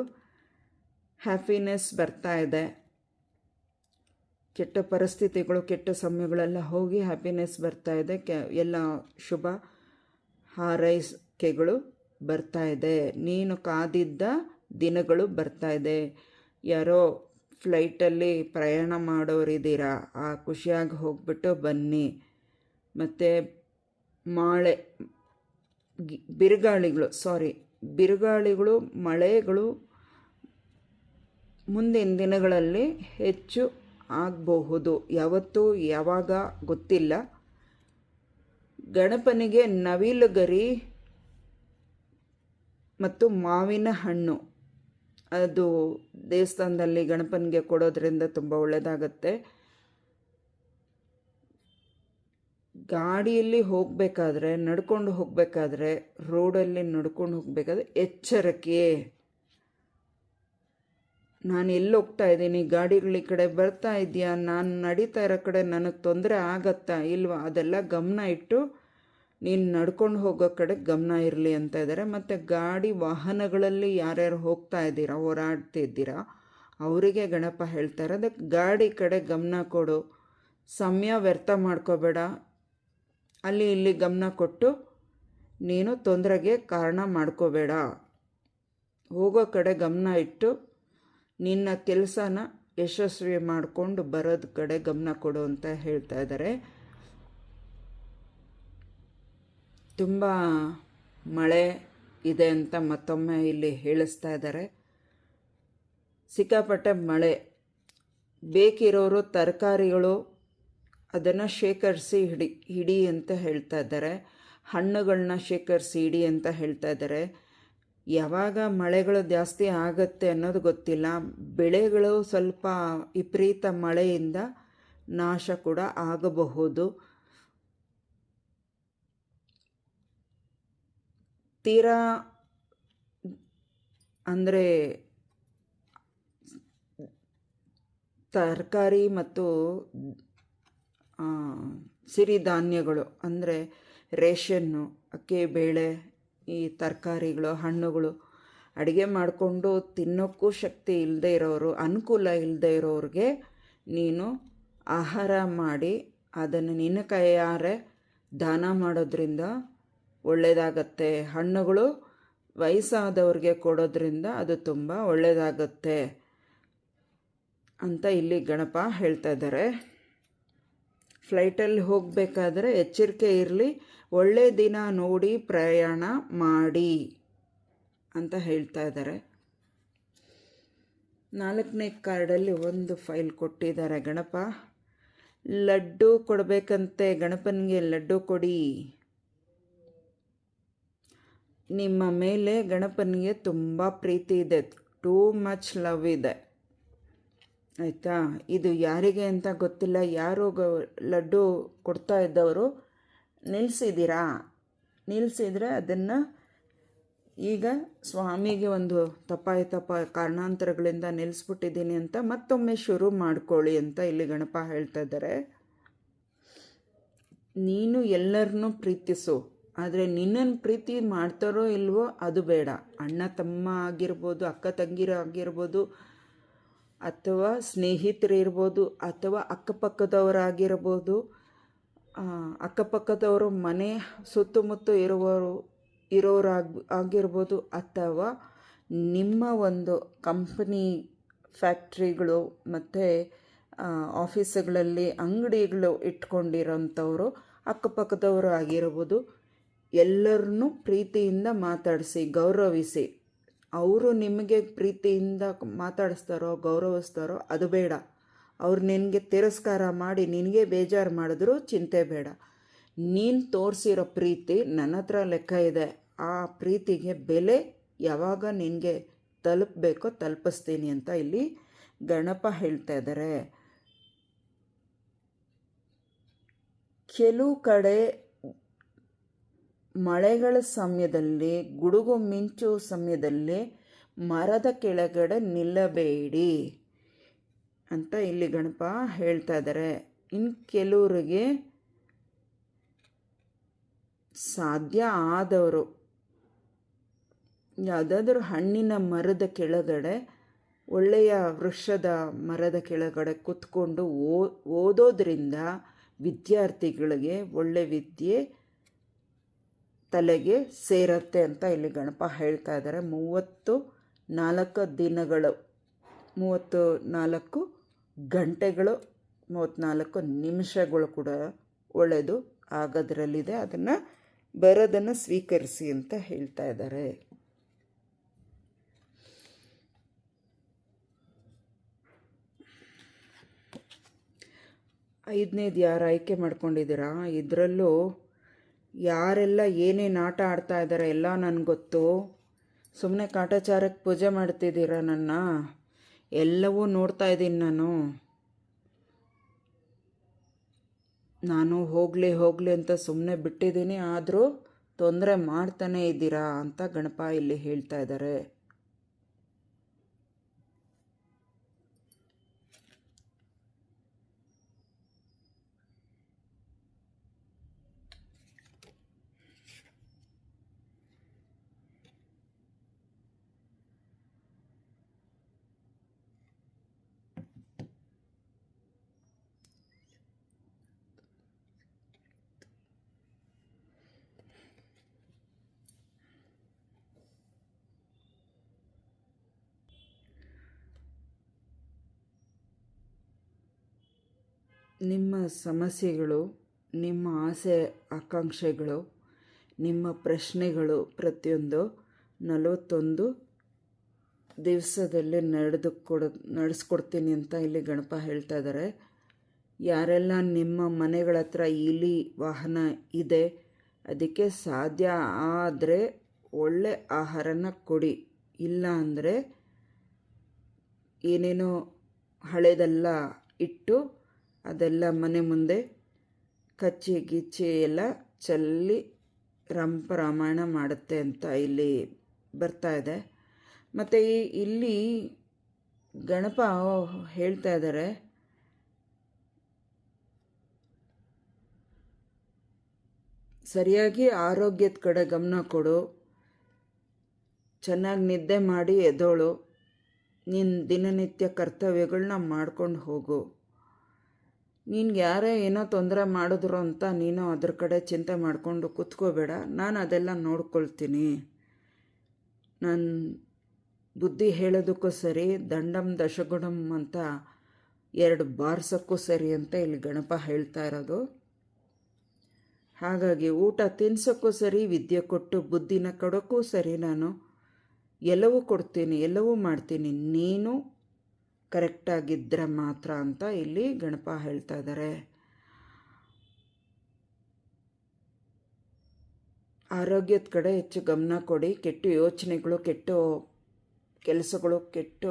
ಹ್ಯಾಪಿನೆಸ್ ಬರ್ತಾ ಇದೆ. ಕೆಟ್ಟ ಪರಿಸ್ಥಿತಿಗಳು, ಕೆಟ್ಟ ಸಮಯಗಳೆಲ್ಲ ಹೋಗಿ ಹ್ಯಾಪಿನೆಸ್ ಬರ್ತಾ ಇದೆ. ಎಲ್ಲ ಶುಭ ಹಾರೈಕೆಗಳು ಬರ್ತಾ ಇದೆ. ನೀನು ಕಾದಿದ್ದ ದಿನಗಳು ಬರ್ತಾ ಇದೆ. ಯಾರೋ ಫ್ಲೈಟಲ್ಲಿ ಪ್ರಯಾಣ ಮಾಡೋರಿದ್ದೀರಾ, ಆ ಖುಷಿಯಾಗಿ ಹೋಗ್ಬಿಟ್ಟು ಬನ್ನಿ. ಮತ್ತು ಬಿರುಗಾಳಿಗಳು ಮಳೆಗಳು ಮುಂದಿನ ದಿನಗಳಲ್ಲಿ ಹೆಚ್ಚು ಆಗಬಹುದು. ಯಾವತ್ತೂ ಯಾವಾಗ ಗೊತ್ತಿಲ್ಲ. ಗಣಪನಿಗೆ ನವಿಲುಗರಿ ಮತ್ತು ಮಾವಿನ ಹಣ್ಣು ಅದು ದೇವಸ್ಥಾನದಲ್ಲಿ ಗಣಪನಿಗೆ ಕೊಡೋದ್ರಿಂದ ತುಂಬ ಒಳ್ಳೆಯದಾಗತ್ತೆ. ಗಾಡಿಯಲ್ಲಿ ಹೋಗಬೇಕಾದ್ರೆ, ನಡ್ಕೊಂಡು ಹೋಗಬೇಕಾದ್ರೆ, ರೋಡಲ್ಲಿ ನಡ್ಕೊಂಡು ಹೋಗಬೇಕಾದ್ರೆ ಎಚ್ಚರಿಕೆ. ನಾನು ಎಲ್ಲಿ ಹೋಗ್ತಾ ಇದ್ದೀನಿ, ಗಾಡಿಗಳ ಕಡೆ ಬರ್ತಾ ಇದೆಯಾ, ನಾನು ನಡೀತಾ ಇರೋ ಕಡೆ ನನಗೆ ತೊಂದರೆ ಆಗತ್ತಾ ಇಲ್ವಾ, ಅದೆಲ್ಲ ಗಮನ ಇಟ್ಟು ನೀನು ನಡ್ಕೊಂಡು ಹೋಗೋ ಕಡೆ ಗಮನ ಇರಲಿ ಅಂತ ಇದ್ದಾರೆ. ಮತ್ತು ಗಾಡಿ ವಾಹನಗಳಲ್ಲಿ ಯಾರ್ಯಾರು ಹೋಗ್ತಾ ಇದ್ದೀರಾ, ಓಡಾಡ್ತಿದ್ದೀರಾ, ಅವರಿಗೆ ಗಣಪ ಹೇಳ್ತಾರೆ ಅದಕ್ಕೆ ಗಾಡಿ ಕಡೆ ಗಮನ ಕೊಡು, ಸಮಯ ವ್ಯರ್ಥ ಮಾಡ್ಕೋಬೇಡ, ಅಲ್ಲಿ ಇಲ್ಲಿ ಗಮನ ಕೊಟ್ಟು ನೀನು ತೊಂದರೆಗೆ ಕಾರಣ ಮಾಡ್ಕೋಬೇಡ, ಹೋಗೋ ಕಡೆ ಗಮನ ಇಟ್ಟು ನಿನ್ನ ಕೆಲಸನ ಯಶಸ್ವಿ ಮಾಡಿಕೊಂಡು ಬರೋದ ಕಡೆ ಗಮನ ಕೊಡು ಅಂತ ಹೇಳ್ತಾ ಇದ್ದಾರೆ. ತುಂಬ ಮಳೆ ಇದೆ ಅಂತ ಮತ್ತೊಮ್ಮೆ ಇಲ್ಲಿ ಹೇಳಿಸ್ತಾ ಇದ್ದಾರೆ. ಸಿಕ್ಕಾಪಟ್ಟೆ ಮಳೆ, ಬೇಕಿರೋರು ತರಕಾರಿಗಳು ಅದನ್ನು ಶೇಖರಿಸಿ ಹಿಡಿ ಅಂತ ಹೇಳ್ತಾ ಇದ್ದಾರೆ. ಹಣ್ಣುಗಳನ್ನ ಶೇಖರಿಸಿ ಇಡಿ ಅಂತ ಹೇಳ್ತಾ ಇದ್ದಾರೆ. ಯಾವಾಗ ಮಳೆಗಳು ಜಾಸ್ತಿ ಆಗತ್ತೆ ಅನ್ನೋದು ಗೊತ್ತಿಲ್ಲ. ಬೆಳೆಗಳು ಸ್ವಲ್ಪ ವಿಪರೀತ ಮಳೆಯಿಂದ ನಾಶ ಕೂಡ ಆಗಬಹುದು. ತೀರಾ ಅಂದರೆ ತರಕಾರಿ ಮತ್ತು ಸಿರಿಧಾನ್ಯಗಳು ಅಂದರೆ ರೇಷನ್ನು, ಅಕ್ಕಿ, ಬೇಳೆ, ಈ ತರಕಾರಿಗಳು, ಹಣ್ಣುಗಳು ಅಡುಗೆ ಮಾಡಿಕೊಂಡು ತಿನ್ನೋಕ್ಕೂ ಶಕ್ತಿ ಇಲ್ಲದೆ ಇರೋರು, ಅನುಕೂಲ ಇಲ್ಲದೆ ಇರೋರಿಗೆ ನೀನು ಆಹಾರ ಮಾಡಿ ಅದನ್ನು ನಿನ್ನ ಕೈಯಾರೆ ದಾನ ಮಾಡೋದ್ರಿಂದ ಒಳ್ಳೆಯದಾಗತ್ತೆ. ಹಣ್ಣುಗಳು ವಯಸ್ಸಾದವ್ರಿಗೆ ಕೊಡೋದ್ರಿಂದ ಅದು ತುಂಬ ಒಳ್ಳೆಯದಾಗತ್ತೆ ಅಂತ ಇಲ್ಲಿ ಗಣಪ ಹೇಳ್ತಾ ಇದ್ದಾರೆ. ಫ್ಲೈಟಲ್ಲಿ ಹೋಗಬೇಕಾದ್ರೆ ಎಚ್ಚರಿಕೆ ಇರಲಿ, ಒಳ್ಳೆ ದಿನ ನೋಡಿ ಪ್ರಯಾಣ ಮಾಡಿ ಅಂತ ಹೇಳ್ತಾ ಇದ್ದಾರೆ. 4ನೇ ಕಾರ್ಡಲ್ಲಿ ಒಂದು ಫೈಲ್ ಕೊಟ್ಟಿದ್ದಾರೆ ಗಣಪ. ಲಡ್ಡು ಕೊಡಬೇಕಂತೆ, ಗಣಪನಿಗೆ ಲಡ್ಡು ಕೊಡಿ. ನಿಮ್ಮ ಮೇಲೆ ಗಣಪನಿಗೆ ತುಂಬ ಪ್ರೀತಿ ಇದೆ, ಟೂ ಮಚ್ ಲವ್ ಇದೆ, ಆಯಿತಾ. ಇದು ಯಾರಿಗೆ ಅಂತ ಗೊತ್ತಿಲ್ಲ. ಯಾರು ಲಡ್ಡು ಕೊಡ್ತಾ ಇದ್ದವರು ನಿಲ್ಲಿಸಿದರೆ ಅದನ್ನು ಈಗ ಸ್ವಾಮಿಗೆ ಒಂದು ತಪ್ಪ ಕಾರಣಾಂತರಗಳಿಂದ ನಿಲ್ಲಿಸ್ಬಿಟ್ಟಿದ್ದೀನಿ ಅಂತ ಮತ್ತೊಮ್ಮೆ ಶುರು ಮಾಡ್ಕೊಳ್ಳಿ ಅಂತ ಇಲ್ಲಿ ಗಣಪ ಹೇಳ್ತಾ ಇದ್ದಾರೆ. ನೀನು ಎಲ್ಲರನ್ನೂ ಪ್ರೀತಿಸು, ಆದರೆ ನಿನ್ನನ್ನು ಪ್ರೀತಿ ಮಾಡ್ತಾರೋ ಇಲ್ವೋ ಅದು ಬೇಡ. ಅಣ್ಣ ತಮ್ಮ ಆಗಿರ್ಬೋದು, ಅಕ್ಕ ತಂಗಿರ ಆಗಿರ್ಬೋದು, ಅಥವಾ ಸ್ನೇಹಿತರಿರ್ಬೋದು, ಅಥವಾ ಅಕ್ಕಪಕ್ಕದವರಾಗಿರ್ಬೋದು, ಅಕ್ಕಪಕ್ಕದವರು ಮನೆ ಸುತ್ತಮುತ್ತ ಆಗಿರ್ಬೋದು, ಅಥವಾ ನಿಮ್ಮ ಒಂದು ಕಂಪ್ನಿ, ಫ್ಯಾಕ್ಟ್ರಿಗಳು ಮತ್ತು ಆಫೀಸುಗಳಲ್ಲಿ ಅಂಗಡಿಗಳು ಇಟ್ಕೊಂಡಿರೋಂಥವ್ರು ಅಕ್ಕಪಕ್ಕದವರು ಆಗಿರ್ಬೋದು, ಎಲ್ಲರನ್ನೂ ಪ್ರೀತಿಯಿಂದ ಮಾತಾಡಿಸಿ, ಗೌರವಿಸಿ. ಅವರು ನಿಮಗೆ ಪ್ರೀತಿಯಿಂದ ಮಾತಾಡಿಸ್ತಾರೋ ಗೌರವಿಸ್ತಾರೋ ಅದು ಬೇಡ. ಅವ್ರು ನಿನಗೆ ತಿರಸ್ಕಾರ ಮಾಡಿ ನಿನಗೆ ಬೇಜಾರು ಮಾಡಿದ್ರೂ ಚಿಂತೆ ಬೇಡ. ನೀನು ತೋರಿಸಿರೋ ಪ್ರೀತಿ ನನ್ನ ಹತ್ರ ಲೆಕ್ಕ ಇದೆ. ಆ ಪ್ರೀತಿಗೆ ಬೆಲೆ ಯಾವಾಗ ನಿನಗೆ ತಲುಪಬೇಕೋ ತಲುಪಿಸ್ತೀನಿ ಅಂತ ಇಲ್ಲಿ ಗಣಪ ಹೇಳ್ತಾ ಇದ್ದಾರೆ. ಕೆಲವು ಕಡೆ ಮಳೆಗಳ ಸಮಯದಲ್ಲಿ, ಗುಡುಗು ಮಿಂಚು ಸಮಯದಲ್ಲಿ ಮರದ ಕೆಳಗಡೆ ನಿಲ್ಲಬೇಡಿ ಅಂತ ಇಲ್ಲಿ ಗಣಪ ಹೇಳ್ತಾ ಇದ್ದಾರೆ. ಇನ್ನು ಕೆಲವರಿಗೆ ಸಾಧ್ಯ ಆದವರು ಯಾವುದಾದ್ರೂ ಹಣ್ಣಿನ ಮರದ ಕೆಳಗಡೆ, ಒಳ್ಳೆಯ ವೃಕ್ಷದ ಮರದ ಕೆಳಗಡೆ ಕೂತ್ಕೊಂಡು ಓದೋದ್ರಿಂದ ವಿದ್ಯಾರ್ಥಿಗಳಿಗೆ ಒಳ್ಳೆ ವಿದ್ಯೆ ತಲೆಗೆ ಸೇರತ್ತೆ ಅಂತ ಇಲ್ಲಿ ಗಣಪ ಹೇಳ್ತಾ ಇದ್ದಾರೆ. 34 ಗಂಟೆಗಳು 34 ನಿಮಿಷಗಳು ಕೂಡ ಒಳ್ಳೆಯದು ಆಗೋದ್ರಲ್ಲಿದೆ. ಅದನ್ನು ಬರೋದನ್ನು ಸ್ವೀಕರಿಸಿ ಅಂತ ಹೇಳ್ತಾ ಇದ್ದಾರೆ. ಐದನೇದು ಯಾರು ಆಯ್ಕೆ ಮಾಡ್ಕೊಂಡಿದ್ದೀರಾ, ಇದರಲ್ಲೂ ಯಾರೆಲ್ಲ ಏನೇನು ಆಟ ಆಡ್ತಾ ಇದ್ದಾರೆ ಎಲ್ಲ ನನಗೆ ಗೊತ್ತು. ಸುಮ್ಮನೆ ಕಾಟಾಚಾರಕ್ಕೆ ಪೂಜೆ ಮಾಡ್ತಿದ್ದೀರಾ ನನ್ನ, ಎಲ್ಲವೂ ನೋಡ್ತಾ ಇದ್ದೀನಿ ನಾನು ಹೋಗಲಿ ಅಂತ ಸುಮ್ಮನೆ ಬಿಟ್ಟಿದ್ದೀನಿ, ಆದರೂ ತೊಂದರೆ ಮಾಡ್ತಾನೇ ಇದ್ದೀರಾ ಅಂತ ಗಣಪ ಇಲ್ಲಿ ಹೇಳ್ತಾ ಇದ್ದಾರೆ. ನಿಮ್ಮ ಸಮಸ್ಯೆಗಳು, ನಿಮ್ಮ ಆಸೆ ಆಕಾಂಕ್ಷೆಗಳು, ನಿಮ್ಮ ಪ್ರಶ್ನೆಗಳು ಪ್ರತಿಯೊಂದು 41 ದಿವಸದಲ್ಲಿ ನಡೆಸ್ಕೊಡ್ತೀನಿ ಅಂತ ಇಲ್ಲಿ ಗಣಪ ಹೇಳ್ತಾ ಇದ್ದಾರೆ. ಯಾರೆಲ್ಲ ನಿಮ್ಮ ಮನೆಗಳ ಹತ್ರ ಇಲಿ ವಾಹನ ಇದೆ, ಅದಕ್ಕೆ ಸಾಧ್ಯ ಆದರೆ ಒಳ್ಳೆ ಆಹಾರನ ಕೊಡಿ, ಇಲ್ಲ ಅಂದರೆ ಏನೇನೋ ಹಳೆದೆಲ್ಲ ಇಟ್ಟು ಅದೆಲ್ಲ ಮನೆ ಮುಂದೆ ಕಚ್ಚಿ ಗಿಚ್ಚಿ ಎಲ್ಲ ಚೆಲ್ಲಿ ರಾಮಾಯಣ ಮಾಡುತ್ತೆ ಅಂತ ಇಲ್ಲಿ ಬರ್ತಾ ಇದೆ. ಮತ್ತು ಇಲ್ಲಿ ಗಣಪ ಹೇಳ್ತಾ ಇದ್ದಾರೆ, ಸರಿಯಾಗಿ ಆರೋಗ್ಯದ ಕಡೆ ಗಮನ ಕೊಡು, ಚೆನ್ನಾಗಿ ನಿದ್ದೆ ಮಾಡಿ ಎದ್ದೋಳು, ನಿನ್ನ ದಿನನಿತ್ಯ ಕರ್ತವ್ಯಗಳನ್ನ ಮಾಡ್ಕೊಂಡು ಹೋಗು. ನಿನ್ಗೆ ಯಾರೇ ಏನೋ ತೊಂದರೆ ಮಾಡಿದ್ರು ಅಂತ ನೀನು ಅದ್ರ ಕಡೆ ಚಿಂತೆ ಮಾಡಿಕೊಂಡು ಕೂತ್ಕೋಬೇಡ, ನಾನು ಅದೆಲ್ಲ ನೋಡ್ಕೊಳ್ತೀನಿ. ನಾನು ಬುದ್ಧಿ ಹೇಳೋದಕ್ಕೂ ಸರಿ, ದಂಡಂ ದಶಗುಣಂ ಅಂತ 2 ಬಾರ್ಸೋಕ್ಕೂ ಸರಿ ಅಂತ ಇಲ್ಲಿ ಗಣಪ ಹೇಳ್ತಾ ಇರೋದು. ಹಾಗಾಗಿ ಊಟ ತಿನ್ಸೋಕ್ಕೂ ಸರಿ, ವಿದ್ಯೆ ಕೊಟ್ಟು ಬುದ್ಧಿನ ಕೊಡೋಕ್ಕೂ ಸರಿ, ನಾನು ಎಲ್ಲವೂ ಕೊಡ್ತೀನಿ, ಎಲ್ಲವೂ ಮಾಡ್ತೀನಿ, ನೀನು ಕರೆಕ್ಟಾಗಿದ್ದರೆ ಮಾತ್ರ ಅಂತ ಇಲ್ಲಿ ಗಣಪ ಹೇಳ್ತಾ ಇದ್ದಾರೆ. ಆರೋಗ್ಯದ ಕಡೆ ಹೆಚ್ಚು ಗಮನ ಕೊಡಿ. ಕೆಟ್ಟ ಯೋಚನೆಗಳು, ಕೆಟ್ಟ ಕೆಲಸಗಳು, ಕೆಟ್ಟ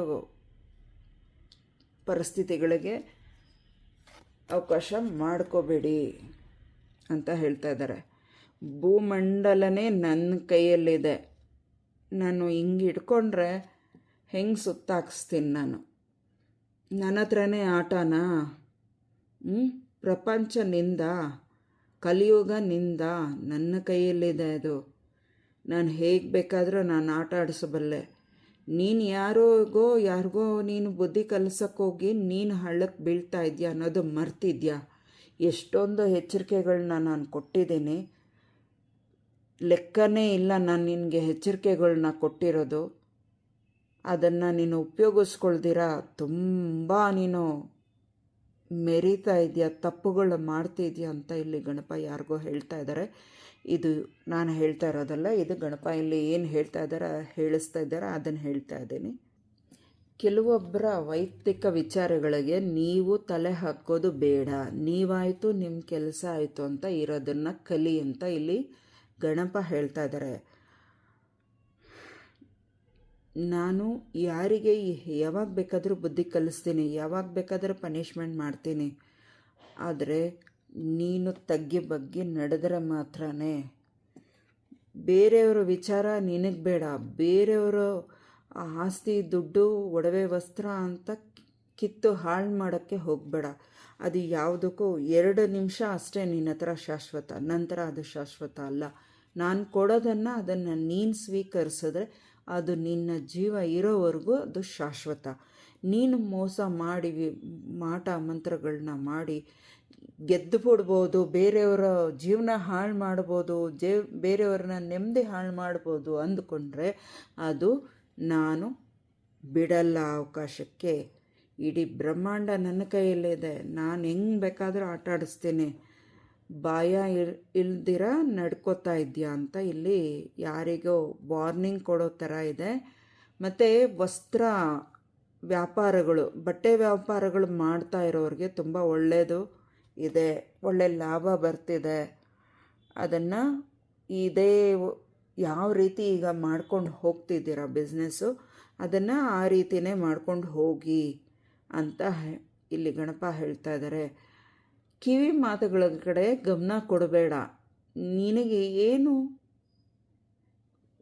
ಪರಿಸ್ಥಿತಿಗಳಿಗೆ ಅವಕಾಶ ಮಾಡ್ಕೋಬೇಡಿ ಅಂತ ಹೇಳ್ತಾ ಇದ್ದಾರೆ. ಭೂಮಂಡಲನೇ ನನ್ನ ಕೈಯಲ್ಲಿದೆ, ನಾನು ಹಿಂಗೆ ಇಟ್ಕೊಂಡ್ರೆ ಹೆಂಗೆ ಸುತ್ತಾಕ್ಸ್ತೀನಿ ನಾನು, ನನ್ನ ಹತ್ರನೇ ಆಟನಾ? ಪ್ರಪಂಚ ನಿಂದ, ಕಲಿಯುಗ ನಿಂದ, ನನ್ನ ಕೈಯಲ್ಲಿದೆ ಅದು. ನಾನು ಹೇಗೆ ಬೇಕಾದರೂ ನಾನು ಆಟ ಆಡಿಸಬಲ್ಲೆ. ನೀನು ಯಾರಿಗೋ ನೀನು ಬುದ್ಧಿ ಕಲಿಸೋಕ್ಕೋಗಿ ನೀನು ಹಳ್ಳಕ್ಕೆ ಬೀಳ್ತಾ ಇದೆಯಾ ಅನ್ನೋದು ಮರ್ತಿದ್ಯಾ? ಎಷ್ಟೊಂದು ಎಚ್ಚರಿಕೆಗಳನ್ನ ನಾನು ಕೊಟ್ಟಿದ್ದೀನಿ, ಲೆಕ್ಕನೇ ಇಲ್ಲ ನಾನು ನಿನಗೆ ಎಚ್ಚರಿಕೆಗಳನ್ನ ಕೊಟ್ಟಿರೋದು. ಅದನ್ನು ನೀನು ಉಪಯೋಗಿಸ್ಕೊಳ್ದಿರ ತುಂಬ ನೀನು ಮೆರೀತಾ ಇದೆಯಾ, ತಪ್ಪುಗಳು ಮಾಡ್ತಿದ್ಯಾ ಅಂತ ಇಲ್ಲಿ ಗಣಪ ಯಾರಿಗೋ ಹೇಳ್ತಾ ಇದ್ದಾರೆ. ಇದು ನಾನು ಹೇಳ್ತಾ ಇರೋದಲ್ಲ, ಇದು ಗಣಪ ಇಲ್ಲಿ ಏನು ಹೇಳಿಸ್ತಾ ಇದ್ದಾರೆ ಅದನ್ನು ಹೇಳ್ತಾ ಇದ್ದೀನಿ. ಕೆಲವೊಬ್ಬರ ವೈಯಕ್ತಿಕ ವಿಚಾರಗಳಿಗೆ ನೀವು ತಲೆ ಹಾಕೋದು ಬೇಡ, ನೀವಾಯಿತು ನಿಮ್ಮ ಕೆಲಸ ಆಯಿತು ಅಂತ ಇರೋದನ್ನು ಕಲಿ ಅಂತ ಇಲ್ಲಿ ಗಣಪ ಹೇಳ್ತಾ ಇದ್ದಾರೆ. ನಾನು ಯಾರಿಗೆ ಯಾವಾಗ ಬೇಕಾದರೂ ಬುದ್ಧಿ ಕಲಿಸ್ತೀನಿ, ಯಾವಾಗ ಬೇಕಾದರೂ ಪನಿಷ್ಮೆಂಟ್ ಮಾಡ್ತೀನಿ, ಆದರೆ ನೀನು ತಗ್ಗಿ ಬಗ್ಗಿ ನಡೆದರೆ ಮಾತ್ರನೇ. ಬೇರೆಯವರ ವಿಚಾರ ನಿನಗೆ ಬೇಡ, ಬೇರೆಯವರು ಆಸ್ತಿ ದುಡ್ಡು ಒಡವೆ ವಸ್ತ್ರ ಅಂತ ಕಿತ್ತು ಹಾಳು ಮಾಡೋಕ್ಕೆ ಹೋಗಬೇಡ. ಅದು ಯಾವುದಕ್ಕೂ 2 ನಿಮಿಷ ಅಷ್ಟೇ ನಿನ್ನ ಹತ್ರ ಶಾಶ್ವತ, ನಂತರ ಅದು ಶಾಶ್ವತ ಅಲ್ಲ. ನಾನು ಕೊಡೋದನ್ನು ಅದನ್ನು ನೀನು ಸ್ವೀಕರಿಸಿದ್ರೆ ಅದು ನಿನ್ನ ಜೀವ ಇರೋವರೆಗೂ ಅದು ಶಾಶ್ವತ. ನೀನು ಮೋಸ ಮಾಡಿ ಮಾಟ ಮಂತ್ರಗಳನ್ನ ಮಾಡಿ ಗೆದ್ದು ಬಿಡ್ಬೋದು, ಬೇರೆಯವರ ಜೀವನ ಹಾಳು ಮಾಡ್ಬೋದು, ಬೇರೆಯವ್ರನ್ನ ನೆಮ್ಮದಿ ಹಾಳು ಮಾಡ್ಬೋದು ಅಂದ್ಕೊಂಡ್ರೆ ಅದು ನಾನು ಬಿಡಲ್ಲ ಅವಕಾಶಕ್ಕೆ. ಇಡೀ ಬ್ರಹ್ಮಾಂಡ ನನ್ನ ಕೈಯಲ್ಲಿದೆ, ನಾನು ಹೆಂಗೆ ಬೇಕಾದರೂ ಆಟ ಆಡಿಸ್ತೀನಿ, ಭಯ ಇಲ್ದಿರ ನಡ್ಕೋತಾ ಇದೆಯಾ ಅಂತ ಇಲ್ಲಿ ಯಾರಿಗೋ ವಾರ್ನಿಂಗ್ ಕೊಡೋ ಥರ ಇದೆ. ಮತ್ತು ವಸ್ತ್ರ ವ್ಯಾಪಾರಗಳು, ಬಟ್ಟೆ ವ್ಯಾಪಾರಗಳು ಮಾಡ್ತಾ ಇರೋರಿಗೆ ತುಂಬ ಒಳ್ಳೆಯದು ಇದೆ, ಒಳ್ಳೆ ಲಾಭ ಬರ್ತಿದೆ. ಅದನ್ನು ಇದೇ ಯಾವ ರೀತಿ ಈಗ ಮಾಡ್ಕೊಂಡು ಹೋಗ್ತಿದ್ದೀರಾ ಬಿಸ್ನೆಸ್ಸು, ಅದನ್ನು ಆ ರೀತಿಯೇ ಮಾಡ್ಕೊಂಡು ಹೋಗಿ ಅಂತ ಇಲ್ಲಿ ಗಣಪ ಹೇಳ್ತಾ ಇದ್ದಾರೆ. ಕಿವಿ ಮಾತುಗಳ ಕಡೆ ಗಮನ ಕೊಡಬೇಡ, ನಿನಗೆ ಏನು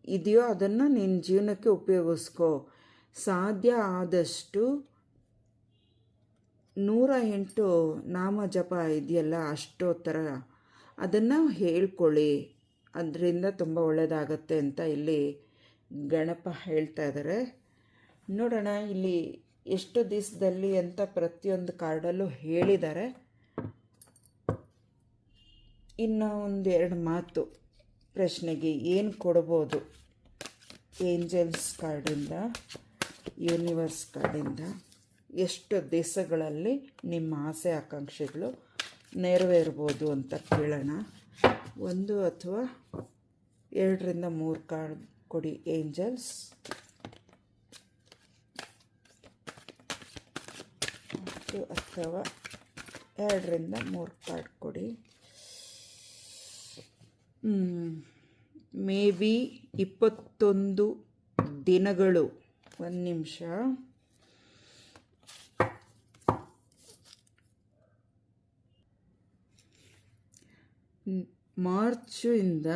ಇದೆಯೋ ಅದನ್ನು ನಿನ್ನ ಜೀವನಕ್ಕೆ ಉಪಯೋಗಿಸ್ಕೋ. ಸಾಧ್ಯ ಆದಷ್ಟು 108 ನಾಮ ಜಪ ಇದೆಯಲ್ಲ ಅಷ್ಟೋತ್ತರ ಅದನ್ನು ಹೇಳ್ಕೊಳ್ಳಿ, ಅದರಿಂದ ತುಂಬ ಒಳ್ಳೆಯದಾಗತ್ತೆ ಅಂತ ಇಲ್ಲಿ ಗಣಪ ಹೇಳ್ತಾ ಇದ್ದಾರೆ. ನೋಡೋಣ ಇಲ್ಲಿ ಎಷ್ಟು ದಿವಸದಲ್ಲಿ ಅಂತ ಪ್ರತಿಯೊಂದು ಕಾರ್ಡಲ್ಲೂ ಹೇಳಿದ್ದಾರೆ. ಇನ್ನು 1-2 ಮಾತು ಪ್ರಶ್ನೆಗೆ ಏನು ಕೊಡ್ಬೋದು ಏಂಜಲ್ಸ್ ಕಾರ್ಡಿಂದ, ಯೂನಿವರ್ಸ್ ಕಾರ್ಡಿಂದ ಎಷ್ಟು ದಿವಸಗಳಲ್ಲಿ ನಿಮ್ಮ ಆಸೆ ಆಕಾಂಕ್ಷೆಗಳು ನೆರವೇರ್ಬೋದು ಅಂತ ಕೇಳೋಣ. 1 ಅಥವಾ 2ರಿಂದ 3 ಕಾರ್ಡ್ ಕೊಡಿ ಏಂಜಲ್ಸ್. 1 ಅಥವಾ 2ರಿಂದ 3 ಕಾರ್ಡ್ ಕೊಡಿ. ಮೇ ಬಿ 21 ದಿನಗಳು. 1 ನಿಮಿಷ. ಮಾರ್ಚಿಂದ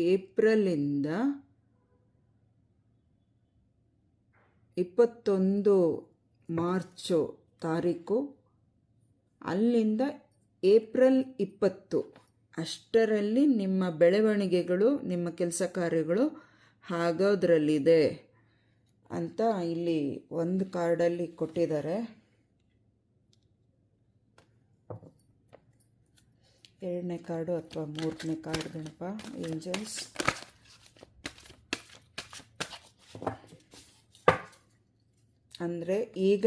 ಏಪ್ರಿಲಿಂದ 21 ಮಾರ್ಚು ತಾರೀಕು, ಅಲ್ಲಿಂದ ಏಪ್ರಿಲ್ 20 ಅಷ್ಟರಲ್ಲಿ ನಿಮ್ಮ ಬೆಳವಣಿಗೆಗಳು, ನಿಮ್ಮ ಕೆಲಸ ಕಾರ್ಯಗಳು ಆಗೋದ್ರಲ್ಲಿದೆ ಅಂತ ಇಲ್ಲಿ ಒಂದು ಕಾರ್ಡಲ್ಲಿ ಕೊಟ್ಟಿದ್ದಾರೆ. 2ನೇ ಕಾರ್ಡು ಅಥವಾ 3ನೇ ಕಾರ್ಡ್ ಗಣಪ ಏಂಜಲ್ಸ್. ಅಂದರೆ ಈಗ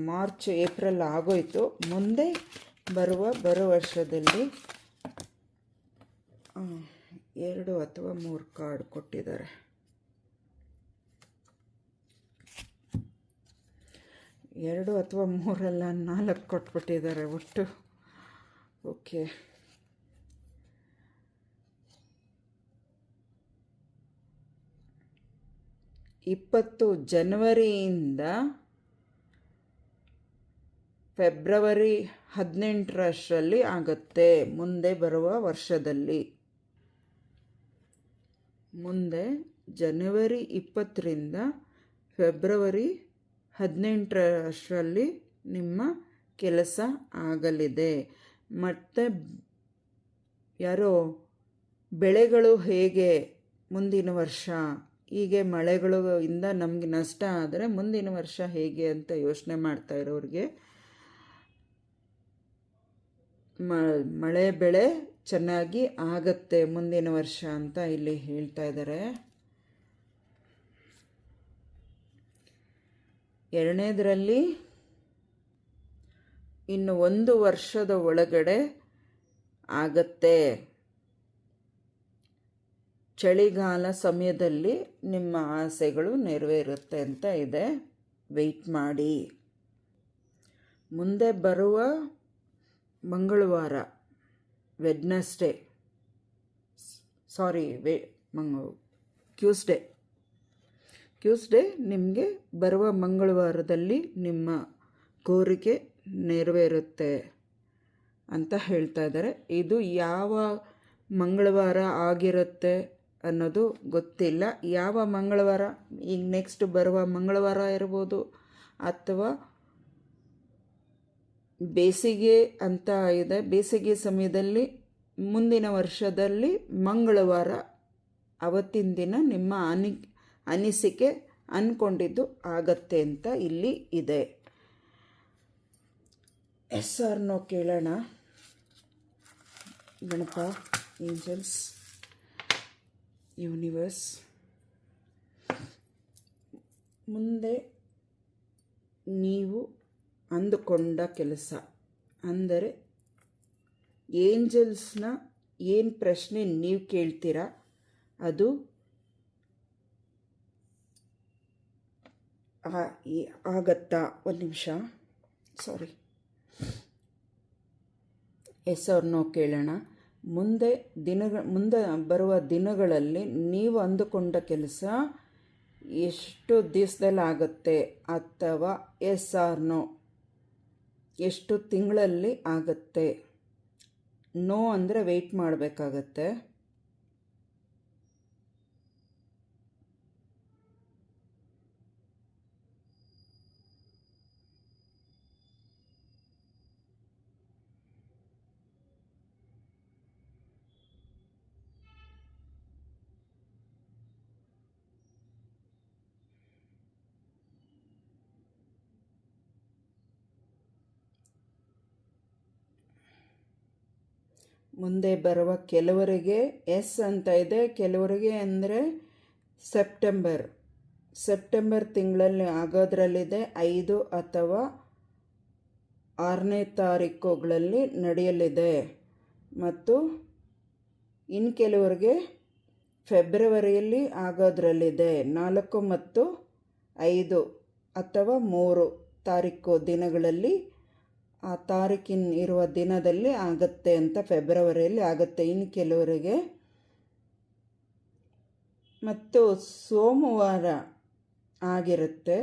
ಮಾರ್ಚ್ ಏಪ್ರಿಲ್ ಆಗೋಯ್ತು, ಮುಂದೆ ಬರೋ ವರ್ಷದಲ್ಲಿ 2 ಅಥವಾ 3 ಕಾರ್ಡ್ ಕೊಟ್ಟಿದ್ದಾರೆ. 2 ಅಥವಾ 3 ಅಲ್ಲ, 4 ಕೊಟ್ಬಿಟ್ಟಿದ್ದಾರೆ ಒಟ್ಟು. ಓಕೆ, ಜನವರಿಯಿಂದ ಫೆಬ್ರವರಿ 18 ಆಗುತ್ತೆ ಮುಂದೆ ಬರುವ ವರ್ಷದಲ್ಲಿ. ಮುಂದೆ ಜನವರಿ 20ರಿಂದ ಫೆಬ್ರವರಿ 18 ನಿಮ್ಮ ಕೆಲಸ ಆಗಲಿದೆ. ಮತ್ತು ಯಾರೋ ಬೆಳೆಗಳು ಹೇಗೆ ಮುಂದಿನ ವರ್ಷ, ಹೀಗೆ ಮಳೆಗಳು ಇಂದ ನಮಗೆ ನಷ್ಟ ಆದರೆ ಮುಂದಿನ ವರ್ಷ ಹೇಗೆ ಅಂತ ಯೋಚನೆ ಮಾಡ್ತಾ ಇರೋರಿಗೆ ಮಳೆ ಬೆಳೆ ಚೆನ್ನಾಗಿ ಆಗತ್ತೆ ಮುಂದಿನ ವರ್ಷ ಅಂತ ಇಲ್ಲಿ ಹೇಳ್ತಾ ಇದ್ದಾರೆ. 2ನೇದರಲ್ಲಿ ಇನ್ನು 1 ವರ್ಷದ ಒಳಗಡೆ ಆಗತ್ತೆ. ಚಳಿಗಾಲ ಸಮಯದಲ್ಲಿ ನಿಮ್ಮ ಆಸೆಗಳು ನೆರವೇರುತ್ತೆ ಅಂತ ಇದೆ. ವೆಯ್ಟ್ ಮಾಡಿ. ಮುಂದೆ ಬರುವ ಮಂಗಳವಾರ, ಟ್ಯೂಸ್ಡೇ ನಿಮಗೆ ಬರುವ ಮಂಗಳವಾರದಲ್ಲಿ ನಿಮ್ಮ ಕೋರಿಕೆ ನೆರವೇರುತ್ತೆ ಅಂತ ಹೇಳ್ತಾ ಇದ್ದಾರೆ. ಇದು ಯಾವ ಮಂಗಳವಾರ ಆಗಿರುತ್ತೆ ಅನ್ನೋದು ಗೊತ್ತಿಲ್ಲ. ಯಾವ ಮಂಗಳವಾರ, ಈಗ ನೆಕ್ಸ್ಟ್ ಬರುವ ಮಂಗಳವಾರ ಇರ್ಬೋದು, ಅಥವಾ ಬೇಸಿಗೆ ಅಂತ ಇದೆ, ಬೇಸಿಗೆ ಸಮಯದಲ್ಲಿ ಮುಂದಿನ ವರ್ಷದಲ್ಲಿ ಮಂಗಳವಾರ ಅವತ್ತಿನ ದಿನ ನಿಮ್ಮ ಅನಿಸಿಕೆ ಅಂದ್ಕೊಂಡಿದ್ದು ಆಗತ್ತೆ ಅಂತ ಇಲ್ಲಿ ಇದೆ. ಎಸ್ ಆರ್ ನೋ ಕೇಳೋಣ. Ganapa, angels, universe. ಮುಂದೆ ನೀವು ಅಂದುಕೊಂಡ ಕೆಲಸ ಅಂದರೆ ಏಂಜಲ್ಸ್ನ ಏನು ಪ್ರಶ್ನೆ ನೀವು ಕೇಳ್ತೀರಾ ಅದು ಆಗತ್ತಾ? 1 ನಿಮಿಷ, ಎಸ್ ಆರ್ ನೋ ಕೇಳೋಣ. ಮುಂದೆ ಬರುವ ದಿನಗಳಲ್ಲಿ ನೀವು ಅಂದುಕೊಂಡ ಕೆಲಸ ಎಷ್ಟು ದಿವಸದಲ್ಲಿ ಆಗುತ್ತೆ, ಅಥವಾ ಎಸ್ ಆರ್ ನೋ ಎಷ್ಟು ತಿಂಗಳಲ್ಲಿ ಆಗುತ್ತೆ? ನೋ ಅಂದರೆ ವೆಯ್ಟ್ ಮಾಡಬೇಕಾಗತ್ತೆ. ಮುಂದೆ ಬರುವ ಕೆಲವರಿಗೆ ಎಸ್ ಅಂತ ಇದೆ, ಕೆಲವರಿಗೆ ಅಂದರೆ ಸೆಪ್ಟೆಂಬರ್ ತಿಂಗಳಲ್ಲಿ ಆಗೋದ್ರಲ್ಲಿದೆ. 5 ಅಥವಾ 6ನೇ ತಾರೀಕುಗಳಲ್ಲಿ ನಡೆಯಲಿದೆ. ಮತ್ತು ಇನ್ನು ಕೆಲವರಿಗೆ ಫೆಬ್ರವರಿಯಲ್ಲಿ ಆಗೋದ್ರಲ್ಲಿದೆ. 4 ಮತ್ತು 5 ಅಥವಾ 3 ತಾರೀಕು ದಿನಗಳಲ್ಲಿ, ಆ ತಾರೀಕಿನ ಇರುವ ದಿನದಲ್ಲಿ ಆಗುತ್ತೆ ಅಂತ, ಫೆಬ್ರವರಿಯಲ್ಲಿ ಆಗುತ್ತೆ ಇನ್ನು ಕೆಲವರಿಗೆ. ಮತ್ತು ಸೋಮವಾರ ಆಗಿರುತ್ತೆ.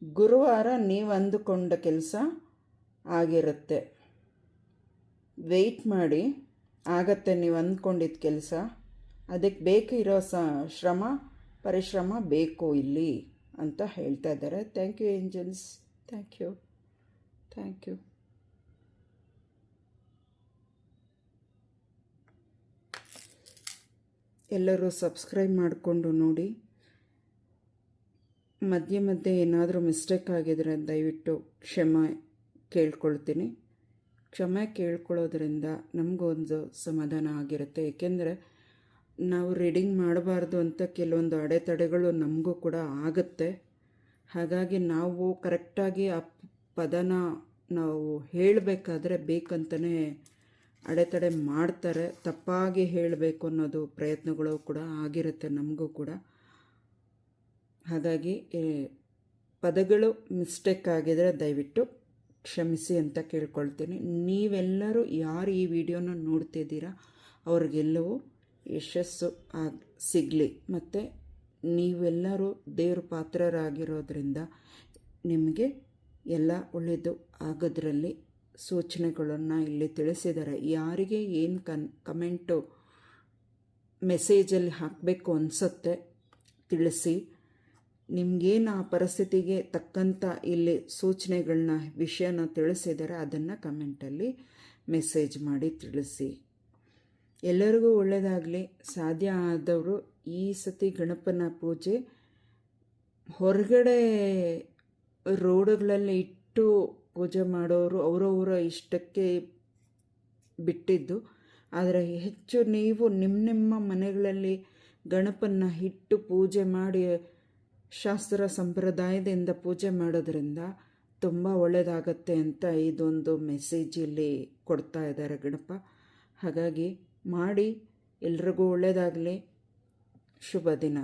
ಗುರುವಾರ ನೀವು ಅಂದುಕೊಂಡ ಕೆಲಸ ಆಗಿರುತ್ತೆ. ವೆಯ್ಟ್ ಮಾಡಿ, ಆಗತ್ತೆ ನೀವು ಅಂದ್ಕೊಂಡಿದ್ದ ಕೆಲಸ. ಅದಕ್ಕೆ ಬೇಕಿರೋ ಪರಿಶ್ರಮ ಬೇಕು ಇಲ್ಲಿ ಅಂತ ಹೇಳ್ತಾ ಇದ್ದಾರೆ. Thank you angels, thank you, thank you. ಎಲ್ಲರೂ ಸಬ್ಸ್ಕ್ರೈಬ್ ಮಾಡಿಕೊಂಡು ನೋಡಿ. ಮಧ್ಯೆ ಮಧ್ಯೆ ಏನಾದರೂ ಮಿಸ್ಟೇಕ್ ಆಗಿದರೆ ದಯವಿಟ್ಟು ಕ್ಷಮೆ ಕೇಳ್ಕೊಳ್ತೀನಿ. ಕ್ಷಮೆ ಕೇಳ್ಕೊಳ್ಳೋದ್ರಿಂದ ನಮಗೊಂದು ಸಮಾಧಾನ ಆಗಿರುತ್ತೆ. ಏಕೆಂದರೆ ನಾವು ರೀಡಿಂಗ್ ಮಾಡಬಾರ್ದು ಅಂತ ಕೆಲವೊಂದು ಅಡೆತಡೆಗಳು ನಮಗೂ ಕೂಡ ಆಗುತ್ತೆ. ಹಾಗಾಗಿ ನಾವು ಕರೆಕ್ಟಾಗಿ ಆ ಪದನ ನಾವು ಹೇಳಬೇಕಾದ್ರೆ ಬೇಕಂತಲೇ ಅಡೆತಡೆ ಮಾಡ್ತಾರೆ. ತಪ್ಪಾಗಿ ಹೇಳಬೇಕು ಅನ್ನೋದು ಪ್ರಯತ್ನಗಳು ಕೂಡ ಆಗಿರುತ್ತೆ ನಮಗೂ ಕೂಡ. ಹಾಗಾಗಿ ಪದಗಳು ಮಿಸ್ಟೇಕ್ ಆಗಿದರೆ ದಯವಿಟ್ಟು ಕ್ಷಮಿಸಿ ಅಂತ ಕೇಳ್ಕೊಳ್ತೀನಿ. ನೀವೆಲ್ಲರೂ ಯಾರು ಈ ವಿಡಿಯೋನ ನೋಡ್ತಿದ್ದೀರಾ ಅವ್ರಿಗೆಲ್ಲವೂ ಯಶಸ್ಸು ಸಿಗಲಿ. ಮತ್ತು ನೀವೆಲ್ಲರೂ ದೇವ್ರ ಪಾತ್ರರಾಗಿರೋದ್ರಿಂದ ನಿಮಗೆ ಎಲ್ಲ ಒಳ್ಳೆಯದು ಆಗೋದ್ರಲ್ಲಿ ಸೂಚನೆಗಳನ್ನು ಇಲ್ಲಿ ತಿಳಿಸಿದ್ದಾರೆ. ಯಾರಿಗೆ ಏನು ಕಮೆಂಟು ಮೆಸೇಜಲ್ಲಿ ಹಾಕಬೇಕು ಅನಿಸುತ್ತೆ ತಿಳಿಸಿ. ನಿಮಗೇನು ಆ ಪರಿಸ್ಥಿತಿಗೆ ತಕ್ಕಂಥ ಇಲ್ಲಿ ಸೂಚನೆಗಳನ್ನ ವಿಷಯನ ತಿಳಿಸಿದರೆ ಅದನ್ನು ಕಮೆಂಟಲ್ಲಿ ಮೆಸೇಜ್ ಮಾಡಿ ತಿಳಿಸಿ. ಎಲ್ಲರಿಗೂ ಒಳ್ಳೆಯದಾಗಲಿ. ಸಾಧ್ಯ ಆದವರು ಈ ಸತಿ ಗಣಪನ ಪೂಜೆ ಹೊರಗಡೆ ರೋಡುಗಳಲ್ಲಿ ಇಟ್ಟು ಪೂಜೆ ಮಾಡೋರು ಅವರವರ ಇಷ್ಟಕ್ಕೆ ಬಿಟ್ಟಿದ್ದು. ಆದರೆ ಹೆಚ್ಚು ನೀವು ನಿಮ್ಮ ಮನೆಗಳಲ್ಲಿ ಗಣಪನ ಇಟ್ಟು ಪೂಜೆ ಮಾಡಿ ಶಾಸ್ತ್ರ ಸಂಪ್ರದಾಯದಿಂದ ಪೂಜೆ ಮಾಡೋದ್ರಿಂದ ತುಂಬ ಒಳ್ಳೆಯದಾಗತ್ತೆ ಅಂತ ಇದೊಂದು ಮೆಸೇಜ್ ಇಲ್ಲಿ ಕೊಡ್ತಾ ಇದ್ದಾರೆ ಗಣಪ. ಹಾಗಾಗಿ ಮಾಡಿ, ಎಲ್ರಿಗೂ ಒಳ್ಳೆಯದಾಗಲಿ. ಶುಭ ದಿನ.